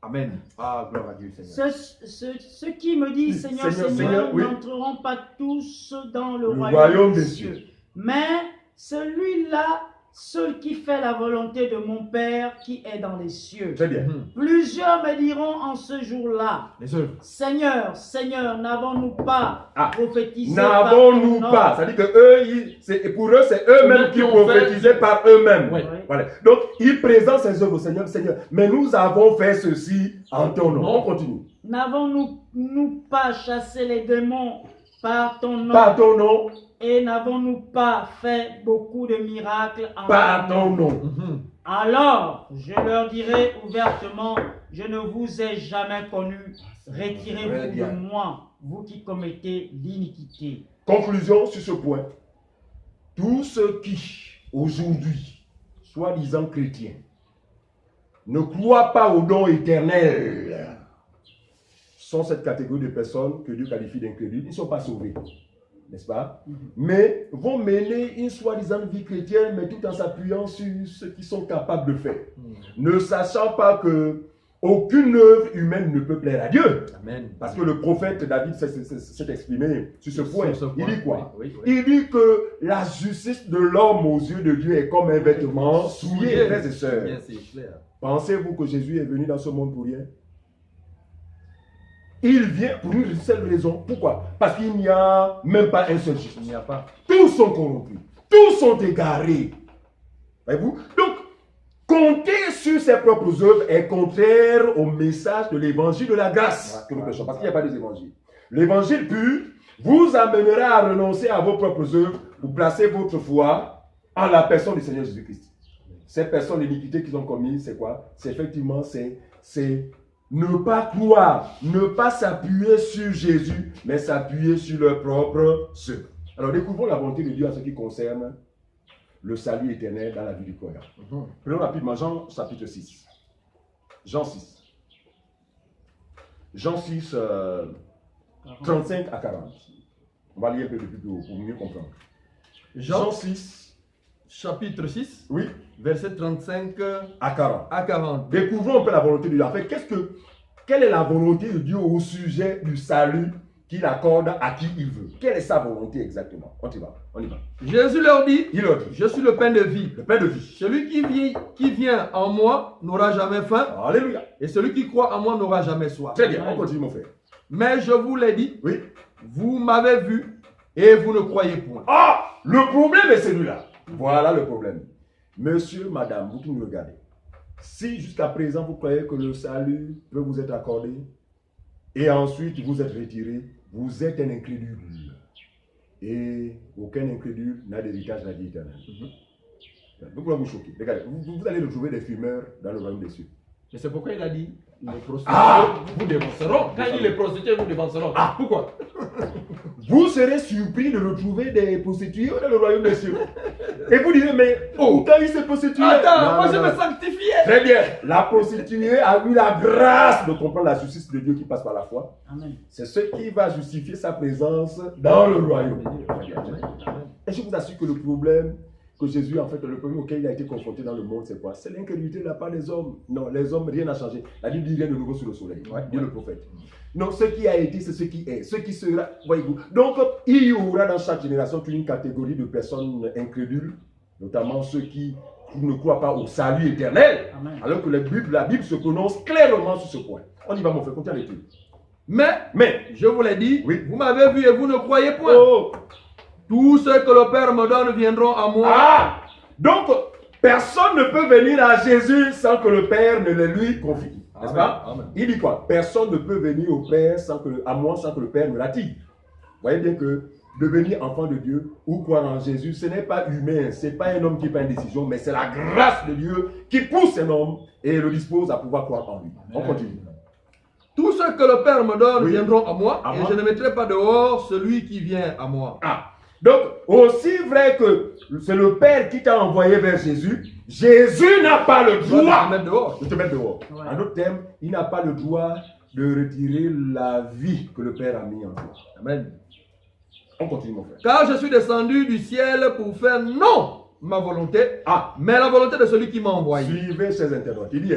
Amen. Ah, gloire à Dieu, Seigneur. Ceux qui me disent Seigneur, Seigneur, oui, n'entreront pas tous dans le royaume des cieux. Mais celui-là, celui qui fait la volonté de mon Père qui est dans les cieux. Très bien. Plusieurs me diront en ce jour-là, Seigneur, Seigneur, n'avons-nous pas prophétisé n'avons-nous pas? C'est-à-dire que eux, pour eux, c'est eux-mêmes qui prophétisaient par eux-mêmes. Oui. Voilà. Donc, ils présentent ces œuvres au Seigneur, Seigneur, mais nous avons fait ceci en ton nom. On continue. N'avons-nous pas chassé les démons par ton nom? Par ton nom. Et n'avons-nous pas fait beaucoup de miracles en Par ton nom. Alors, je leur dirai ouvertement, je ne vous ai jamais connus. Retirez-vous de moi, vous qui commettez l'iniquité. Conclusion sur ce point. Tous ceux qui, aujourd'hui, soi-disant chrétiens, ne croient pas au don éternel, sont cette catégorie de personnes que Dieu qualifie d'incrédules. Ils ne sont pas sauvés. N'est-ce pas? Mais vont mener une soi-disant vie chrétienne, mais tout en s'appuyant sur ce qu'ils sont capables de faire. Ne sachant pas que aucune œuvre humaine ne peut plaire à Dieu. Amen. Parce que le prophète David s'est exprimé sur ce point. Il dit quoi? Oui. Il dit que la justice de l'homme aux yeux de Dieu est comme un vêtement souillé, frères et sœurs. Pensez-vous que Jésus est venu dans ce monde pour rien? Il vient pour une seule raison. Pourquoi? Parce qu'il n'y a même pas un seul juste. Il n'y a pas. Tous sont corrompus. Tous sont égarés. Voyez-vous? Donc, compter sur ses propres œuvres est contraire au message de l'évangile de la grâce que nous prêchons. Parce qu'il n'y a pas des évangiles. L'évangile pur vous amènera à renoncer à vos propres œuvres pour placer votre foi en la personne du Seigneur Jésus-Christ. Ces personnes, l'iniquité qu'ils ont commises, c'est quoi? C'est effectivement, c'est ne pas croire, ne pas s'appuyer sur Jésus, mais s'appuyer sur leur propre œuvre. Alors découvrons la volonté de Dieu en ce qui concerne le salut éternel dans la vie du croyant. Prenons rapidement Jean chapitre 6. Jean 6. Jean 6, 35 à 40. On va lire un peu plus haut pour mieux comprendre. Jean 6, chapitre 6, oui, verset 35 à 40. à 40. Découvrons un peu la volonté de Dieu. En fait, quelle est la volonté de Dieu au sujet du salut qu'il accorde à qui il veut? Quelle est sa volonté exactement? On y va. Jésus leur dit, Il leur dit, je suis le pain de vie. le pain de vie. Celui qui vient en moi n'aura jamais faim, Alléluia. et celui qui croit en moi n'aura jamais soif. Très bien, on continue mon frère. Mais je vous l'ai dit, Oui. vous m'avez vu et vous ne croyez point. Ah, le problème est celui-là. Voilà le problème. Monsieur, madame, vous qui nous regardez, si jusqu'à présent vous croyez que le salut peut vous être accordé et ensuite vous êtes retiré, vous êtes un incrédule. Et aucun incrédule n'a d'héritage de la vie éternelle. Vous pouvez vous choquer. Regardez, vous allez retrouver des fumeurs dans le royaume des cieux. Et c'est pourquoi il a dit, les prostituées vous dévanceront. Quand il dit les prostituées vous dévanceront. Pourquoi? Vous serez surpris de retrouver des prostituées dans le royaume des cieux. Et vous direz, mais pourtant il s'est prostitué. Attends, moi je me sanctifiais. Très bien. La prostituée a eu la grâce de comprendre la justice de Dieu qui passe par la foi. Amen. C'est ce qui va justifier sa présence dans le royaume. Et je vous assure que le problème que Jésus, en fait, le problème auquel il a été confronté dans le monde, c'est quoi? C'est l'incrédulité de la part des hommes. Non, les hommes, rien n'a changé. La Bible dit rien de nouveau sous le soleil. Dit le prophète. Non, ce qui a été, c'est ce qui est. Ce qui sera, voyez-vous. Donc, il y aura dans chaque génération une catégorie de personnes incrédules, notamment ceux qui ne croient pas au salut éternel. Amen. Alors que la Bible se prononce clairement sur ce point. On y va, mon frère, continue à l'étude. Mais, je vous l'ai dit, oui, vous m'avez vu et vous ne croyez point. Tous ceux que le Père me donne viendront à moi. Donc, personne ne peut venir à Jésus sans que le Père ne le lui confie. N'est-ce pas? Il dit quoi? Personne ne peut venir au Père à moi sans que le Père me l'attire. Vous voyez bien que devenir enfant de Dieu ou croire en Jésus, ce n'est pas humain. Ce n'est pas un homme qui prend une décision, mais c'est la grâce de Dieu qui pousse un homme et le dispose à pouvoir croire en lui. On continue. Tous ceux que le Père me donne viendront à moi, et je ne mettrai pas dehors celui qui vient à moi. Donc, aussi vrai que c'est le Père qui t'a envoyé vers Jésus, Jésus n'a pas le droit Même dehors. de te mettre dehors. Ouais. En d'autres termes, il n'a pas le droit de retirer la vie que le Père a mis en toi. Amen. On continue, mon frère. Car je suis descendu du ciel pour faire non ma volonté, mais la volonté de celui qui m'a envoyé. Suivez ces internautes. Il dit,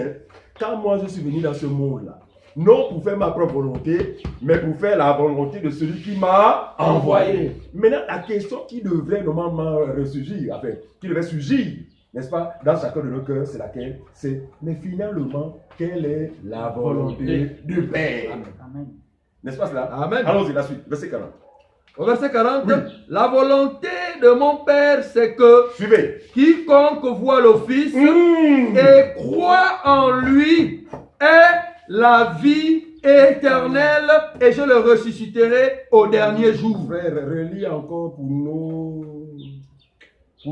quand moi je suis venu dans ce monde-là, non pour faire ma propre volonté, mais pour faire la volonté de celui qui m'a envoyé. Maintenant, la question qui devrait normalement ressurgir, enfin, qui devrait surgir, n'est-ce pas, dans chacun de nos cœurs, c'est laquelle? C'est, mais finalement, quelle est la volonté du Père? Amen. N'est-ce pas cela? Amen. Allons-y, la suite, verset 40. Au verset 40, Oui. la volonté de mon Père, c'est que Suivez. quiconque voit le Fils et croit en lui ait la vie éternelle, et je le ressusciterai au dernier jour. Frère, relis encore pour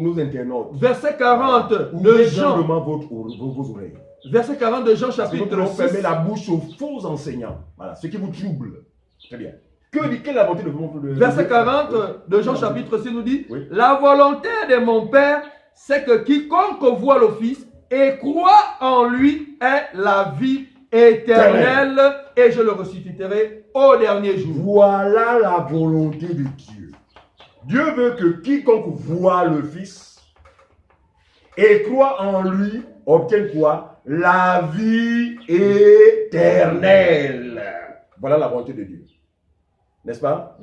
nos internautes. Verset 40 de Ouvrez Jean. grandement vos oreilles. Verset 40 de Jean Parce que nous chapitre allons fermer 6. la bouche aux faux enseignants. Voilà, ce qui vous trouble. Très bien. Que dit quelle est la volonté de mon Verset 40 de Jean chapitre 6 nous dit, Oui. la volonté de mon Père, c'est que quiconque voit le Fils et croit en lui ait la vie éternelle, et je le ressusciterai au dernier jour. Voilà la volonté de Dieu. Dieu veut que quiconque voit le Fils et croit en lui obtienne quoi? La vie éternelle. Voilà la volonté de Dieu. N'est-ce pas?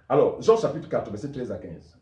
Alors, Jean chapitre 4, verset 13 à 15.